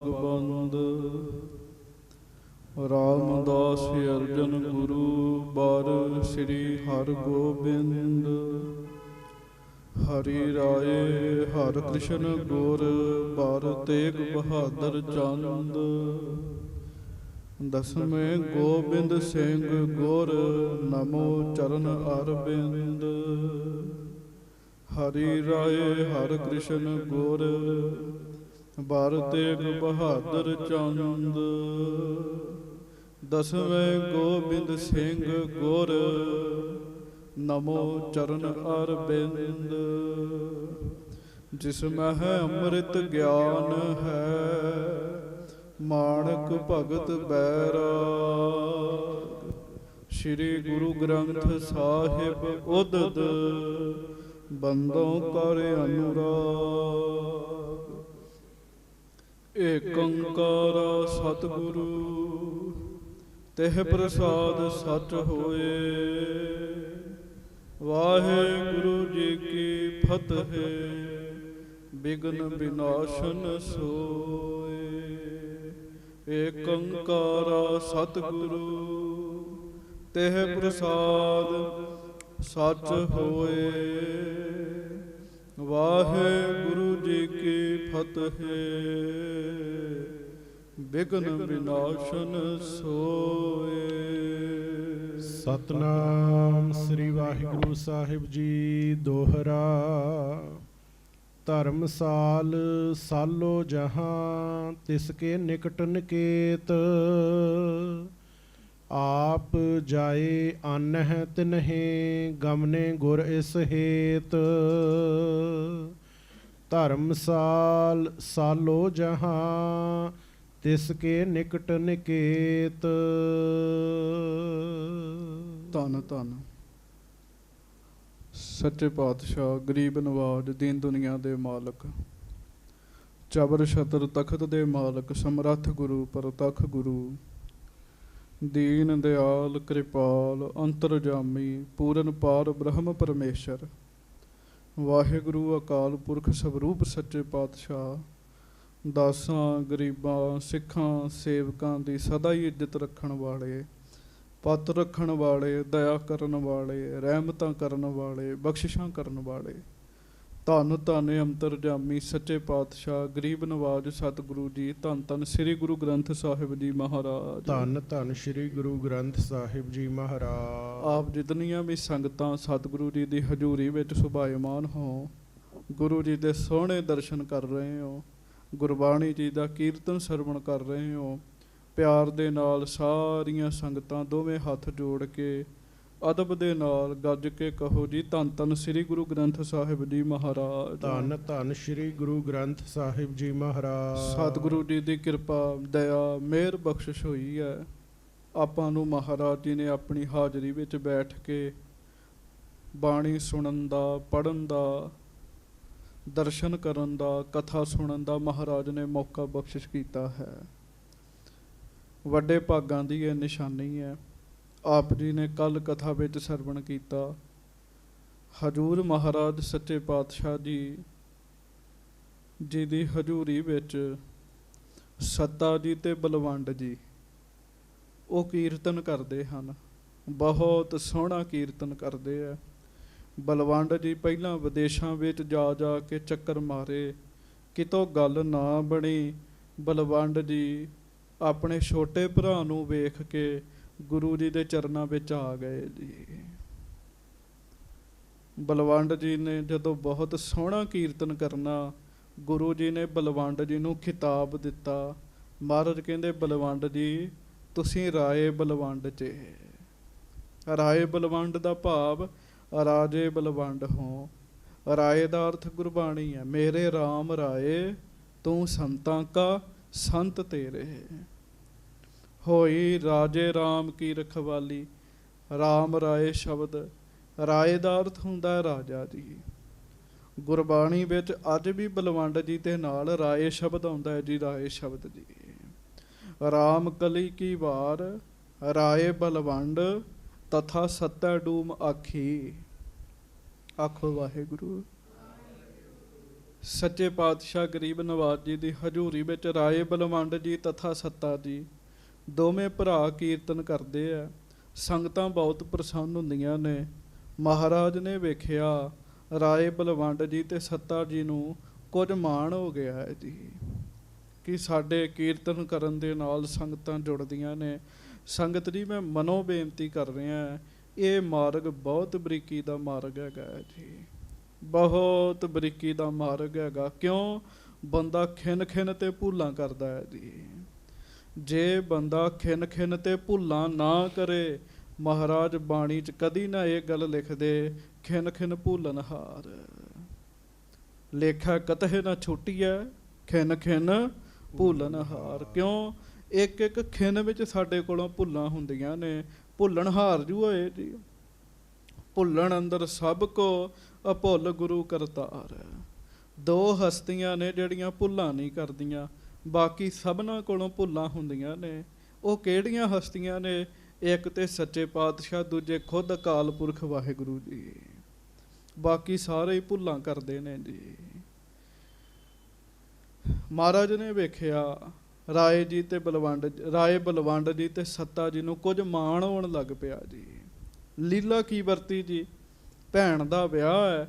पगबंद। रामदास अर्जन गुरु बार श्री हर गोबिंद। हरि राय हर कृष्ण गुर बार तेग बहादुर चंद। दसवें गोबिंद सिंह गुर नमो चरण अरविंद। हरि राय हर कृष्ण गुर बार तेग बहादुर चंद। दसवें गोबिंद सिंह गुर नमो चरण अरविंद। जिसमें है अमृत ज्ञान है माणक भगत बैराग। श्री गुरु ग्रंथ साहिब उदद बंदों कर अनुराग। एक ओंकार सतगुरु तेह प्रसाद सच होए। वाहेगुरु जी की फतेह विघ्न विनाशन सोए। एक ओंकार सतगुरु तेह प्रसाद सच होए। वाहेगुरु जी की फतेह विघ्न विनाशन सोए। सतनाम श्री वाहिगुरु साहिब जी दोहरा। धर्मसाल सालो जहाँ तिसके निकट निकेत। आप जाए आनह तिन्हे गमने गुर इस हेत। धर्मसाल सालो जहाँ तिसके निकट निकेत। धन धन सच्चे पातशाह गरीब नवाज दीन दुनिया दे मालक चबर छतर तखत दे मालक समरथ गुरु परतख गुरु दीन दयाल कृपाल अंतरजामी पूरन पार ब्रह्म परमेश्वर। वाहिगुरु अकाल पुरख स्वरूप सच्चे पातशाह दासां गरीबां सिखां सेवकां दी सदा ही इज्जत रखण वाले पत रखण वाले दया करन वाले रहमतां करन वाले बख्शिशां करन वाले धन धन अंतरजामी सच्चे पातशाह गरीब नवाज सतगुरु जी धन धन श्री गुरु ग्रंथ साहिब जी महाराज। धन धन श्री गुरु ग्रंथ साहिब जी महाराज। आप जितनियां भी संगतां सतगुरु जी की हजूरी विच सुभायमान हो गुरु जी के सोहणे दर्शन कर रहे हो गुरबाणी जी का कीर्तन सरवण कर रहे हो प्यार दे नाल सारियां संगतां दोवें हथ जोड़ के अदब दे नाल गज के कहो जी धन धन श्री गुरु ग्रंथ साहिब जी महाराज। धन धन श्री गुरु ग्रंथ साहिब जी महाराज। सतगुरु जी की कृपा दया मेहर बख्शिश हुई है आपां नूं महाराज जी ने अपनी हाजरी विच बैठ के बाणी सुनन दा पढ़न दा दर्शन करन दा कथा सुनन दा महाराज ने मौका बख्शिश कीता है। वड्डे भागां दी यह निशानी है। आप जी ने कल कथा विच सरवण कीता हजूर महाराज सच्चे पातशाह जी जी दी हजूरी विच सत्ता जी ते बलवंड जी वो कीर्तन करते हैं बहुत सोहना कीर्तन करते हैं। बलवंड जी पहला विदेशों विच जा जा के चक्कर मारे कितों गल ना बनी। बलवंड जी अपने छोटे भरा नूं वेख के गुरु जी के चरणों विच आ गए जी। बलवंड जी ने जदों बहुत सोहना कीर्तन करना गुरु जी ने बलवंड जी नूं खिताब दिता। महाराज कहंदे बलवंड जी तुसीं राए बलवंड च। राए बलवंड दा भाव राजे बलवंड हो। राए दा अर्थ गुरबाणी है मेरे राम राए तू संतां का संत तेरे। होई राजे राम की रखवाली राम राए शब्द राए दा अर्थ हुंदा राजा जी। गुरबाणी विच अज भी बलवंड जी दे नाल राए शब्द आउंदा है जी। राए शब्द जी राम कली की वार राए बलवंड तथा सत्ता 'डूम आखी। आखो वाहेगुरु। ਸੱਚੇ ਪਾਤਸ਼ਾਹ ਗਰੀਬ ਨਵਾਜ ਜੀ ਦੀ ਹਜ਼ੂਰੀ ਵਿੱਚ ਰਾਏ ਬਲਵੰਡ ਜੀ ਤਥਾ ਸੱਤਾ ਜੀ ਦੋਵੇਂ ਭਰਾ ਕੀਰਤਨ ਕਰਦੇ ਆ। ਸੰਗਤਾਂ ਬਹੁਤ ਪ੍ਰਸੰਨ ਹੁੰਦੀਆਂ ਨੇ। ਮਹਾਰਾਜ ਨੇ ਵੇਖਿਆ ਰਾਏ ਬਲਵੰਡ ਜੀ ਤੇ ਸੱਤਾ ਜੀ ਨੂੰ ਕੁਝ ਮਾਣ ਹੋ ਗਿਆ ਹੈ ਜੀ ਕਿ ਸਾਡੇ ਕੀਰਤਨ ਕਰਨ ਦੇ ਨਾਲ ਸੰਗਤਾਂ ਜੁੜਦੀਆਂ ਨੇ। ਸੰਗਤ ਜੀ, ਮੈਂ ਮਨੋਂ ਬੇਨਤੀ ਕਰ ਰਿਹਾ, ਇਹ ਮਾਰਗ ਬਹੁਤ ਬਰੀਕੀ ਦਾ ਮਾਰਗ ਹੈਗਾ ਜੀ, ਬਹੁਤ ਬਰੀਕੀ ਦਾ ਮਾਰਗ ਹੈਗਾ। ਕਿਉਂ? ਬੰਦਾ ਖਿੰਨ ਖਿੰਨ ਤੇ ਭੁੱਲਾਂ ਕਰਦਾ ਹੈ ਜੀ। ਜੇ ਬੰਦਾ ਖਿੰਨ ਖਿੰਨ ਤੇ ਭੁੱਲਾਂ ਨਾ ਕਰੇ, ਮਹਾਰਾਜ ਬਾਣੀ 'ਚ ਕਦੀ ਨਾ ਇਹ ਗੱਲ ਲਿਖਦੇ, ਖਿੰਨ ਖਿੰਨ ਭੁੱਲਣਹਾਰ ਲੇਖਾ ਕਤਹਿ ਨਾ ਛੁੱਟੀਐ, ਖਿੰਨ ਖਿੰਨ ਭੁੱਲਣਹਾਰ। ਕਿਉਂ? ਇੱਕ ਇੱਕ ਖਿੰਨ ਵਿੱਚ ਸਾਡੇ ਕੋਲੋਂ ਭੁੱਲਾਂ ਹੁੰਦੀਆਂ ਨੇ। ਭੁੱਲਣਹਾਰ ਜੂ ਹੋਏ ਜੀ। ਭੁੱਲਣ ਅੰਦਰ ਸਭ ਕੋ ਅਭੁੱਲ ਗੁਰੂ ਕਰਤਾਰ। ਦੋ ਹਸਤੀਆਂ ਨੇ ਜਿਹੜੀਆਂ ਭੁੱਲਾਂ ਨਹੀਂ ਕਰਦੀਆਂ, ਬਾਕੀ ਸਭਨਾਂ ਕੋਲੋਂ ਭੁੱਲਾਂ ਹੁੰਦੀਆਂ ਨੇ। ਉਹ ਕਿਹੜੀਆਂ ਹਸਤੀਆਂ ਨੇ? ਇੱਕ ਤੇ ਸੱਚੇ ਪਾਤਸ਼ਾਹ, ਦੂਜੇ ਖੁਦ ਅਕਾਲ ਪੁਰਖ ਵਾਹਿਗੁਰੂ ਜੀ। ਬਾਕੀ ਸਾਰੇ ਹੀ ਭੁੱਲਾਂ ਕਰਦੇ ਨੇ ਜੀ। ਮਹਾਰਾਜ ਨੇ ਵੇਖਿਆ ਰਾਏ ਜੀ ਤੇ ਰਾਏ ਬਲਵੰਡ ਜੀ ਤੇ ਸੱਤਾ ਜੀ ਨੂੰ ਕੁਝ ਮਾਣ ਹੋਣ ਲੱਗ ਪਿਆ ਜੀ। ਲੀਲਾ ਕੀ ਵਰਤੀ ਜੀ? ਭੈਣ ਦਾ ਵਿਆਹ ਹੈ।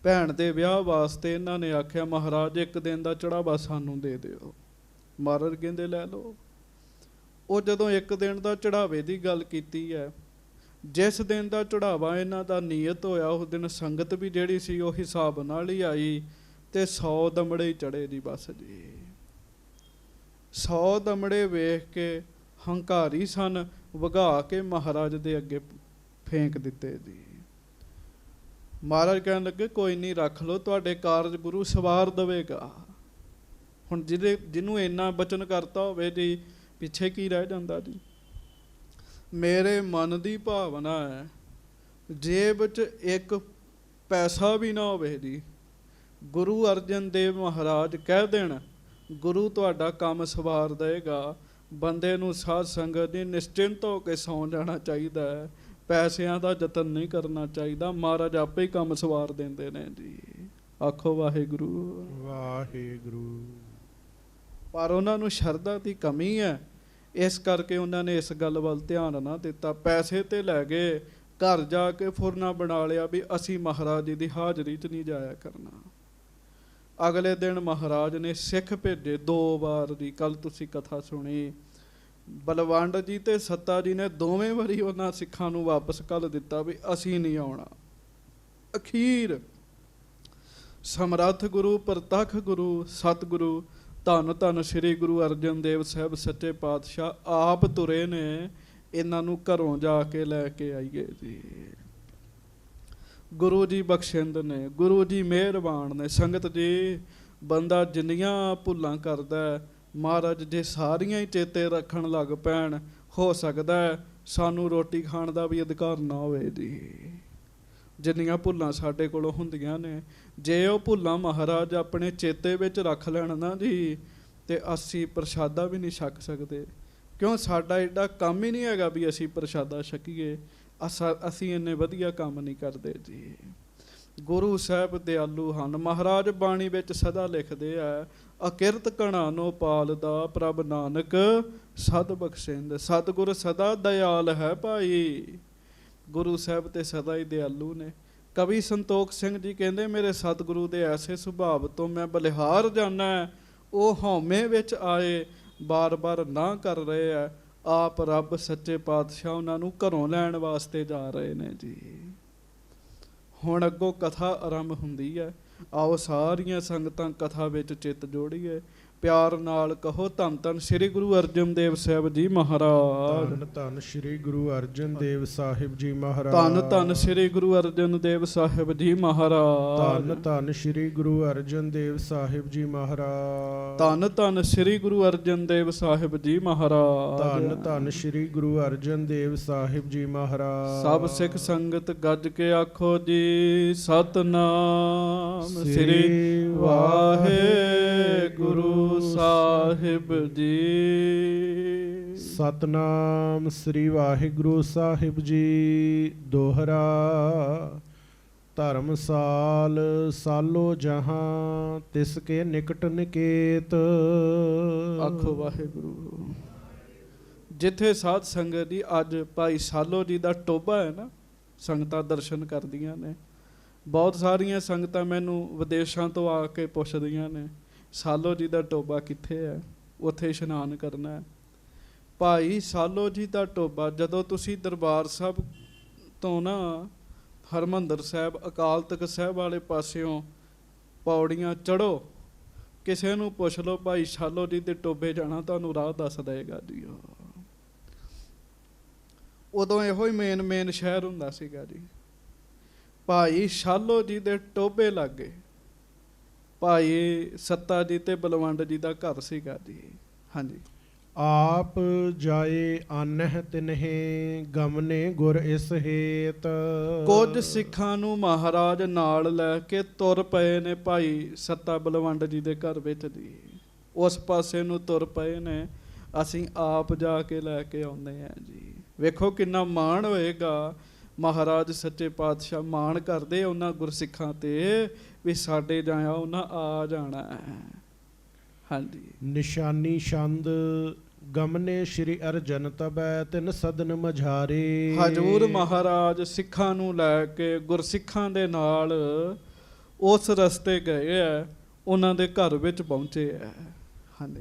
ਭੈਣ ਦੇ ਵਿਆਹ ਵਾਸਤੇ ਇਹਨਾਂ ਨੇ ਆਖਿਆ, ਮਹਾਰਾਜ ਇੱਕ ਦਿਨ ਦਾ ਚੜਾਵਾ ਸਾਨੂੰ ਦੇ ਦਿਓ। ਮਹਾਰਾਜ ਕਹਿੰਦੇ ਲੈ ਲਓ। ਉਹ ਜਦੋਂ ਇੱਕ ਦਿਨ ਦਾ ਚੜਾਵੇ ਦੀ ਗੱਲ ਕੀਤੀ ਹੈ, ਜਿਸ ਦਿਨ ਦਾ ਚੜਾਵਾ ਇਹਨਾਂ ਦਾ ਨੀਅਤ ਹੋਇਆ, ਉਸ ਦਿਨ ਸੰਗਤ ਵੀ ਜਿਹੜੀ ਸੀ ਉਹ ਹਿਸਾਬ ਨਾਲ ਹੀ ਆਈ ਤੇ 100 ਦਮੜੇ ਹੀ ਚੜੇ ਜੀ। ਬਸ ਜੀ 100 ਦਮੜੇ ਵੇਖ ਕੇ ਹੰਕਾਰੀ ਸਨ, ਵਗਾ ਕੇ ਮਹਾਰਾਜ ਦੇ ਅੱਗੇ ਫੇਂਕ ਦਿੱਤੇ ਜੀ। ਮਹਾਰਾਜ ਕਹਿਣ ਲੱਗੇ, ਕੋਈ ਨਹੀਂ, ਰੱਖ ਲਓ, ਤੁਹਾਡੇ ਕਾਰਜ ਗੁਰੂ ਸਵਾਰ ਦੇਵੇਗਾ। ਹੁਣ ਜਿਹਨੂੰ ਇੰਨਾ ਬਚਨ ਕਰਤਾ ਹੋਵੇ ਜੀ, ਪਿੱਛੇ ਕੀ ਰਹਿ ਜਾਂਦਾ ਜੀ। ਮੇਰੇ ਮਨ ਦੀ ਭਾਵਨਾ ਹੈ, ਜੇਬ 'ਚ ਇੱਕ ਪੈਸਾ ਵੀ ਨਾ ਹੋਵੇ ਜੀ, ਗੁਰੂ ਅਰਜਨ ਦੇਵ ਮਹਾਰਾਜ ਕਹਿ ਦੇਣ ਗੁਰੂ ਤੁਹਾਡਾ ਕੰਮ ਸਵਾਰ ਦੇਗਾ, ਬੰਦੇ ਨੂੰ ਸਾਧ ਸੰਗਤ ਦੀ ਨਿਸ਼ਚਿੰਤ ਹੋ ਕੇ ਸੌਂ ਜਾਣਾ ਚਾਹੀਦਾ ਹੈ। ਪੈਸਿਆਂ ਦਾ ਯਤਨ ਨਹੀਂ ਕਰਨਾ ਚਾਹੀਦਾ, ਮਹਾਰਾਜ ਆਪੇ ਹੀ ਕੰਮ ਸਵਾਰ ਦਿੰਦੇ ਨੇ ਜੀ। ਆਖੋ ਵਾਹਿਗੁਰੂ ਵਾਹਿਗੁਰੂ। ਪਰ ਉਹਨਾਂ ਨੂੰ ਸ਼ਰਧਾ ਦੀ ਕਮੀ ਹੈ, ਇਸ ਕਰਕੇ ਉਹਨਾਂ ਨੇ ਇਸ ਗੱਲ ਵੱਲ ਧਿਆਨ ਨਾ ਦਿੱਤਾ। ਪੈਸੇ ਤੇ ਲੈ ਗਏ, ਘਰ ਜਾ ਕੇ ਫੁਰਨਾ ਬਣਾ ਲਿਆ ਵੀ ਅਸੀਂ ਮਹਾਰਾਜ ਜੀ ਦੀ ਹਾਜ਼ਰੀ 'ਚ ਨਹੀਂ ਜਾਇਆ ਕਰਨਾ। ਅਗਲੇ ਦਿਨ ਮਹਾਰਾਜ ਨੇ ਸਿੱਖ ਭੇਜੇ 2 ਵਾਰ ਦੀ। ਕੱਲ ਤੁਸੀਂ ਕਥਾ ਸੁਣੀ, ਬਲਵੰਡ ਜੀ ਤੇ ਸੱਤਾ ਜੀ ਨੇ ਦੋਵੇਂ ਵਾਰੀ ਉਹਨਾਂ ਸਿੱਖਾਂ ਨੂੰ ਵਾਪਸ ਘੱਲ ਦਿੱਤਾ ਵੀ ਅਸੀਂ ਨਹੀਂ ਆਉਣਾ। ਅਖੀਰ ਸਮਰੱਥ ਗੁਰੂ, ਪ੍ਰਤੱਖ ਗੁਰੂ, ਸਤਿਗੁਰੂ, ਧੰਨ ਧੰਨ ਸ੍ਰੀ ਗੁਰੂ ਅਰਜਨ ਦੇਵ ਸਾਹਿਬ ਸੱਚੇ ਪਾਤਸ਼ਾਹ ਆਪ ਤੁਰੇ ਨੇ, ਇਹਨਾਂ ਨੂੰ ਘਰੋਂ ਜਾ ਕੇ ਲੈ ਕੇ ਆਈਏ ਜੀ। ਗੁਰੂ ਜੀ ਬਖਸ਼ਿੰਦ ਨੇ, ਗੁਰੂ ਜੀ ਮਿਹਰਬਾਨ ਨੇ। ਸੰਗਤ ਜੀ, ਬੰਦਾ ਜਿੰਨੀਆਂ ਭੁੱਲਾਂ ਕਰਦਾ, ਮਹਾਰਾਜ ਜੇ ਸਾਰੀਆਂ ਹੀ ਚੇਤੇ ਰੱਖਣ ਲੱਗ ਪੈਣ, ਹੋ ਸਕਦਾ ਸਾਨੂੰ ਰੋਟੀ ਖਾਣ ਦਾ ਵੀ ਅਧਿਕਾਰ ਨਾ ਹੋਵੇ ਜੀ। ਜਿੰਨੀਆਂ ਭੁੱਲਾਂ ਸਾਡੇ ਕੋਲੋਂ ਹੁੰਦੀਆਂ ਨੇ, ਜੇ ਉਹ ਭੁੱਲਾਂ ਮਹਾਰਾਜ ਆਪਣੇ ਚੇਤੇ ਵਿੱਚ ਰੱਖ ਲੈਣ ਨਾ ਜੀ, ਤੇ ਅਸੀਂ ਪ੍ਰਸ਼ਾਦਾ ਵੀ ਨਹੀਂ ਛਕ ਸਕਦੇ। ਕਿਉਂ? ਸਾਡਾ ਐਡਾ ਕੰਮ ਹੀ ਨਹੀਂ ਹੈਗਾ ਵੀ ਅਸੀਂ ਪ੍ਰਸ਼ਾਦਾ ਛਕੀਏ। ਅਸੀਂ ਇੰਨੇ ਵਧੀਆ ਕੰਮ ਨਹੀਂ ਕਰਦੇ ਜੀ। ਗੁਰੂ ਸਾਹਿਬ ਦਿਆਲੂ ਹਨ। ਮਹਾਰਾਜ ਬਾਣੀ ਵਿੱਚ ਸਦਾ ਲਿਖਦੇ ਆ, ਅਕਿਰਤ ਕਣਾ ਨੋ ਪਾਲਦਾ, ਪ੍ਰਭ ਨਾਨਕ ਸਦ ਬਖਸ਼ਿੰਦ। ਸਤਿਗੁਰ ਸਦਾ ਦਇਆਲ ਹੈ ਭਾਈ। ਗੁਰੂ ਸਾਹਿਬ ਤੇ ਸਦਾ ਹੀ ਦਿਆਲੂ ਨੇ। ਕਵੀ ਸੰਤੋਖ ਸਿੰਘ ਜੀ ਕਹਿੰਦੇ, ਮੇਰੇ ਸਤਿਗੁਰੂ ਦੇ ਐਸੇ ਸੁਭਾਵ ਤੋਂ ਮੈਂ ਬਲਿਹਾਰ ਜਾਣਾ, ਉਹ ਹਉਮੈ ਵਿੱਚ ਆਏ ਬਾਰ ਬਾਰ ਨਾ ਕਰ ਰਹੇ ਆ। ਆਪ ਰੱਬ ਸੱਚੇ ਪਾਤਸ਼ਾਹ ਉਹਨਾਂ ਨੂੰ ਘਰੋਂ ਲੈਣ ਵਾਸਤੇ ਜਾ ਰਹੇ ਨੇ ਜੀ। ਹੁਣ ਅੱਗੋਂ ਕਥਾ ਆਰੰਭ ਹੁੰਦੀ ਹੈ। ਆਓ ਸਾਰੀਆਂ ਸੰਗਤਾਂ ਕਥਾ ਵਿੱਚ ਚਿੱਤ ਜੋੜੀਏ। ਪਿਆਰ ਨਾਲ ਕਹੋ, ਧੰਨ ਧੰਨ ਸ੍ਰੀ ਗੁਰੂ ਅਰਜਨ ਦੇਵ ਸਾਹਿਬ ਜੀ ਮਹਾਰਾਜ। ਧੰਨ ਧੰਨ ਸ੍ਰੀ ਗੁਰੂ ਅਰਜਨ ਦੇਵ ਸਾਹਿਬ ਜੀ ਮਹਾਰਾਜ। ਧੰਨ ਧੰਨ ਸ੍ਰੀ ਗੁਰੂ ਅਰਜਨ ਦੇਵ ਸਾਹਿਬ ਜੀ ਮਹਾਰਾਜ। ਧੰਨ ਧੰਨ ਸ੍ਰੀ ਗੁਰੂ ਅਰਜਨ ਦੇਵ ਸਾਹਿਬ ਜੀ ਮਹਾਰਾਜ। ਧੰਨ ਧੰਨ ਸ੍ਰੀ ਗੁਰੂ ਅਰਜਨ ਦੇਵ ਸਾਹਿਬ ਜੀ ਮਹਾਰਾਜ। ਧੰਨ ਧੰਨ ਸ੍ਰੀ ਗੁਰੂ ਅਰਜਨ ਦੇਵ ਸਾਹਿਬ ਜੀ ਮਹਾਰਾਜ। ਸਭ ਸਿੱਖ ਸੰਗਤ ਗੱਜ ਕੇ ਆਖੋ ਜੀ, ਸਤਨਾਮ ਸ੍ਰੀ ਵਾਹਿਗੁਰੂ ਸਾਹਿਬ ਜੀ। ਸਤਨਾਮ ਸ੍ਰੀ ਵਾਹਿਗੁਰੂ ਸਾਹਿਬ ਜੀ। ਦੋਹਰਾ ਧਰਮਸਾਲ ਸਾਲੋ ਜਹਾਂ ਤਿਸ ਕੇ ਨਿਕਟ ਨਿਕੇਤ। ਆਖੋ ਵਾਹਿਗੁਰੂ। ਜਿੱਥੇ ਸਾਧ ਸੰਗਤ ਦੀ ਅੱਜ ਭਾਈ ਸਾਲੋ ਜੀ ਦਾ ਟੋਭਾ ਹੈ ਨਾ, ਸੰਗਤਾਂ ਦਰਸ਼ਨ ਕਰਦੀਆਂ ਨੇ। ਬਹੁਤ ਸਾਰੀਆਂ ਸੰਗਤਾਂ ਮੈਨੂੰ ਵਿਦੇਸ਼ਾਂ ਤੋਂ ਆ ਕੇ ਪੁੱਛਦੀਆਂ ਨੇ ਸਾਲੋ ਜੀ ਦਾ ਟੋਭਾ ਕਿੱਥੇ ਹੈ, ਉੱਥੇ ਇਸ਼ਨਾਨ ਕਰਨਾ ਹੈ। ਭਾਈ ਸਾਲੋ ਜੀ ਦਾ ਟੋਭਾ ਜਦੋਂ ਤੁਸੀਂ ਦਰਬਾਰ ਸਾਹਿਬ ਤੋਂ ਨਾ ਹਰਿਮੰਦਰ ਸਾਹਿਬ ਅਕਾਲ ਤਖਤ ਸਾਹਿਬ ਵਾਲੇ ਪਾਸਿਓਂ ਪੌੜੀਆਂ ਚੜ੍ਹੋ, ਕਿਸੇ ਨੂੰ ਪੁੱਛ ਲਓ ਭਾਈ ਸਾਲੋ ਜੀ ਦੇ ਟੋਭੇ ਜਾਣਾ, ਤੁਹਾਨੂੰ ਰਾਹ ਦੱਸ ਦੇਗਾ ਜੀ। ਉਦੋਂ ਇਹੋ ਹੀ ਮੇਨ ਸ਼ਹਿਰ ਹੁੰਦਾ ਸੀਗਾ ਜੀ। ਭਾਈ ਸਾਲੋ ਜੀ ਦੇ ਟੋਭੇ ਲਾਗੇ ਭਾਈ ਸੱਤਾ ਜੀ ਤੇ ਬਲਵੰਡ ਜੀ ਦਾ ਘਰ ਸੀਗਾ ਜੀ। ਹਾਂਜੀ। ਆਪ ਜਾਏ ਆਨਹਿ ਤਿਨਹਿ ਗਮਨੇ ਗੁਰ ਇਸ ਹੇਤ। ਕੁਝ ਸਿੱਖਾਂ ਨੂੰ ਮਹਾਰਾਜ ਨਾਲ ਲੈ ਕੇ ਤੁਰ ਪਏ ਨੇ ਭਾਈ ਸੱਤਾ ਬਲਵੰਡ ਜੀ ਦੇ ਘਰ ਵਿੱਚ ਜੀ। ਉਸ ਪਾਸੇ ਨੂੰ ਤੁਰ ਪਏ ਨੇ, ਅਸੀਂ ਆਪ ਜਾ ਕੇ ਲੈ ਕੇ ਆਉਂਦੇ ਹਾਂ ਜੀ। ਵੇਖੋ ਕਿੰਨਾ ਮਾਣ ਹੋਏਗਾ। ਮਹਾਰਾਜ ਸੱਚੇ ਪਾਤਸ਼ਾਹ ਮਾਣ ਕਰਦੇ ਉਹਨਾਂ ਗੁਰਸਿੱਖਾਂ ਤੇ ਵੀ ਸਾਡੇ ਜਾਇਆ ਉਹਨਾਂ ਆ ਜਾਣਾ ਹੈ। ਹਾਂਜੀ। ਨਿਸ਼ਾਨੀ ਛੰਦ ਗਮਨੇ ਸ਼੍ਰੀ ਅਰਜਨ ਤਬੈ ਤਿਨ ਸਦਨ ਮਝਾਰੇ। ਹਜੂਰ ਮਹਾਰਾਜ ਸਿੱਖਾਂ ਨੂੰ ਲੈ ਕੇ ਗੁਰਸਿੱਖਾਂ ਦੇ ਨਾਲ ਉਸ ਰਸਤੇ ਗਏ ਹੈ, ਉਹਨਾਂ ਦੇ ਘਰ ਵਿੱਚ ਪਹੁੰਚੇ ਹੈ।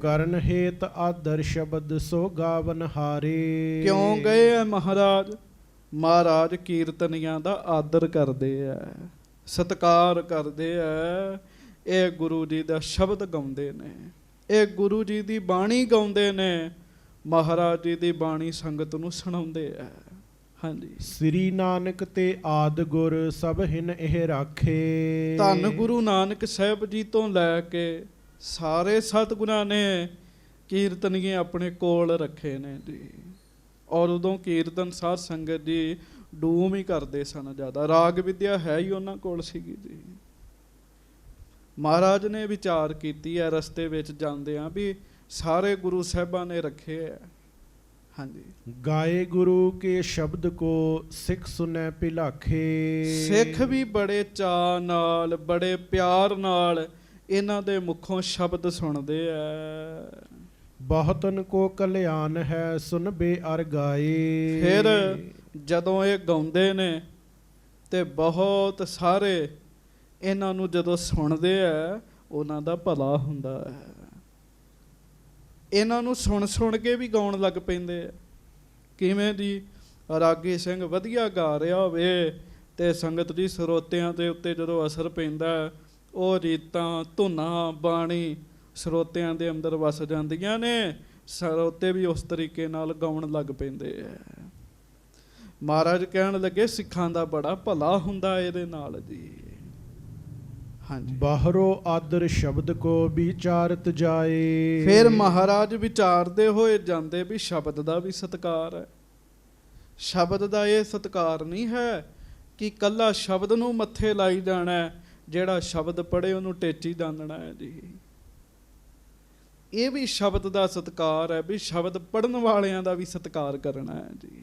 ਕਰਨ ਹੇਤ ਆਦਰ ਸ਼ਬਦ ਸੋ ਗਾਵਨ ਹਾਰੇ। ਕਿਉਂ ਗਏ ਹੈ ਮਹਾਰਾਜ? ਮਹਾਰਾਜ ਕੀਰਤਨੀਆਂ ਦਾ ਆਦਰ ਕਰਦੇ ਆ, ਸਤਿਕਾਰ ਕਰਦੇ ਆ। ਇਹ ਗੁਰੂ ਜੀ ਦਾ ਸ਼ਬਦ ਗਾਉਂਦੇ ਨੇ, ਇਹ ਗੁਰੂ ਜੀ ਦੀ ਬਾਣੀ ਗਾਉਂਦੇ ਨੇ, ਮਹਾਰਾਜ ਜੀ ਦੀ ਬਾਣੀ ਸੰਗਤ ਨੂੰ ਸੁਣਾਉਂਦੇ ਆ। ਹਾਂਜੀ। ਸ੍ਰੀ ਨਾਨਕ ਤੇ ਆਦ ਗੁਰ ਸਭ ਹਿਨ ਇਹ ਰਾਖੇ। ਧੰਨ ਗੁਰੂ ਨਾਨਕ ਸਾਹਿਬ ਜੀ ਤੋਂ ਲੈ ਕੇ ਸਾਰੇ ਸਤਿਗੁਰਾਂ ਨੇ ਕੀਰਤਨੀਏ ਆਪਣੇ ਕੋਲ ਰੱਖੇ ਨੇ ਜੀ। ਔਰ ਉਦੋਂ ਕੀਰਤਨ ਸਾਧ ਸੰਗਤ ਜੀ ਡੂਮ ਹੀ ਕਰਦੇ ਸਨ ਜ਼ਿਆਦਾ। ਰਾਗ ਵਿਦਿਆ ਹੈ ਹੀ ਉਹਨਾਂ ਕੋਲ ਸੀਗੀ ਜੀ। ਮਹਾਰਾਜ ਨੇ ਵਿਚਾਰ ਕੀਤੀ ਹੈ ਰਸਤੇ ਵਿੱਚ ਜਾਂਦਿਆਂ ਵੀ ਸਾਰੇ ਗੁਰੂ ਸਾਹਿਬਾਂ ਨੇ ਰੱਖੇ ਹੈ। ਹਾਂਜੀ। ਗਾਏ ਗੁਰੂ ਕੇ ਸ਼ਬਦ ਕੋ ਸਿੱਖ ਸੁਨੈ ਭਿਲਾਖੇ। ਸਿੱਖ ਵੀ ਬੜੇ ਚਾਅ ਨਾਲ ਬੜੇ ਪਿਆਰ ਨਾਲ ਇਹਨਾਂ ਦੇ ਮੁਖੋਂ ਸ਼ਬਦ ਸੁਣਦੇ ਆ। ਬਹੁਤਨ ਕੋ ਕਲਿਆਣ ਹੈ ਸੁਨ ਬੇ ਅਰ ਗਾਏ। ਫਿਰ ਜਦੋਂ ਇਹ ਗਾਉਂਦੇ ਨੇ ਤੇ ਬਹੁਤ ਸਾਰੇ ਇਹਨਾਂ ਨੂੰ ਜਦੋਂ ਸੁਣਦੇ ਆ ਉਹਨਾਂ ਦਾ ਭਲਾ ਹੁੰਦਾ ਹੈ। ਇਹਨਾਂ ਨੂੰ ਸੁਣ ਕੇ ਵੀ ਗਾਉਣ ਲੱਗ ਪੈਂਦੇ ਆ। ਕਿਵੇਂ ਜੀ? ਰਾਗੀ ਸਿੰਘ ਵਧੀਆ ਗਾ ਰਿਹਾ ਹੋਵੇ ਤੇ ਸੰਗਤ ਦੀ ਸਰੋਤਿਆਂ ਦੇ ਉੱਤੇ ਜਦੋਂ ਅਸਰ ਪੈਂਦਾ, ਉਹ ਰੀਤਾਂ ਧੁਨਾਂ ਬਾਣੀ ਸਰੋਤਿਆਂ ਦੇ ਅੰਦਰ ਵਸ ਜਾਂਦੀਆਂ ਨੇ। ਸਰੋਤੇ ਵੀ ਉਸ ਤਰੀਕੇ ਨਾਲ ਗਾਉਣ ਲੱਗ ਪੈਂਦੇ ਆ। ਮਹਾਰਾਜ ਕਹਿਣ ਲੱਗੇ ਸਿੱਖਾਂ ਦਾ ਬੜਾ ਭਲਾ ਹੁੰਦਾ ਇਹਦੇ ਨਾਲ ਜੀ। ਹਾਂਜੀ। ਬਾਹਰੋਂ ਆਦਰ ਸ਼ਬਦ ਕੋ ਵਿਚਾਰਤ ਜਾਏ। ਫਿਰ ਮਹਾਰਾਜ ਵਿਚਾਰਦੇ ਹੋਏ ਜਾਂਦੇ ਵੀ ਸ਼ਬਦ ਦਾ ਵੀ ਸਤਿਕਾਰ ਹੈ। ਸ਼ਬਦ ਦਾ ਇਹ ਸਤਿਕਾਰ ਨਹੀਂ ਹੈ ਕਿ ਕੱਲਾ ਸ਼ਬਦ ਨੂੰ ਮੱਥੇ ਲਾਈ ਜਾਣਾ, ਜਿਹੜਾ ਸ਼ਬਦ ਪੜ੍ਹੇ ਉਹਨੂੰ ਟੇਚੀ ਜਾਣਨਾ ਹੈ ਜੀ। ਇਹ ਵੀ ਸ਼ਬਦ ਦਾ ਸਤਿਕਾਰ ਹੈ ਵੀ ਸ਼ਬਦ ਪੜ੍ਹਨ ਵਾਲਿਆਂ ਦਾ ਵੀ ਸਤਿਕਾਰ ਕਰਨਾ ਹੈ ਜੀ।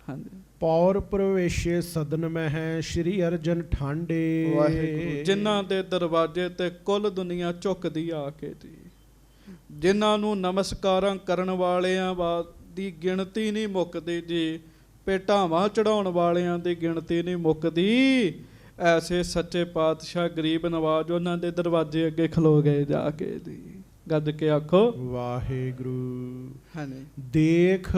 ਹਾਂਜੀ। ਪੌਰ ਪ੍ਰਵੇਸ਼ੇ ਸਦਨ ਮੈਂ ਹੈ ਸ਼੍ਰੀ ਅਰਜਨ ਠਾਂਡੇ। ਵਾਹਿਗੁਰੂ। ਜਿਨ੍ਹਾਂ ਦੇ ਦਰਵਾਜ਼ੇ ਤੇ ਕੁੱਲ ਦੁਨੀਆ ਝੁਕਦੀ ਆ ਕੇ ਜੀ, ਜਿਨ੍ਹਾਂ ਨੂੰ ਨਮਸਕਾਰਾਂ ਕਰਨ ਵਾਲਿਆਂ ਦੀ ਗਿਣਤੀ ਨਹੀਂ ਮੁੱਕਦੀ ਜੀ, ਭੇਟਾਵਾਂ ਚੜਾਉਣ ਵਾਲਿਆਂ ਦੀ ਗਿਣਤੀ ਨਹੀਂ ਮੁੱਕਦੀ। ਐਸੇ ਸੱਚੇ ਪਾਤਸ਼ਾਹ ਗਰੀਬ ਨਵਾਜ ਉਹਨਾਂ ਦੇ ਦਰਵਾਜ਼ੇ ਅੱਗੇ ਖਲੋ ਗਏ ਜਾ ਕੇ ਜੀ। ਗੱਜ ਕੇ ਆਖੋ ਵਾਹਿਗੁਰੂ। ਹਾਂਜੀ। ਦੇਖ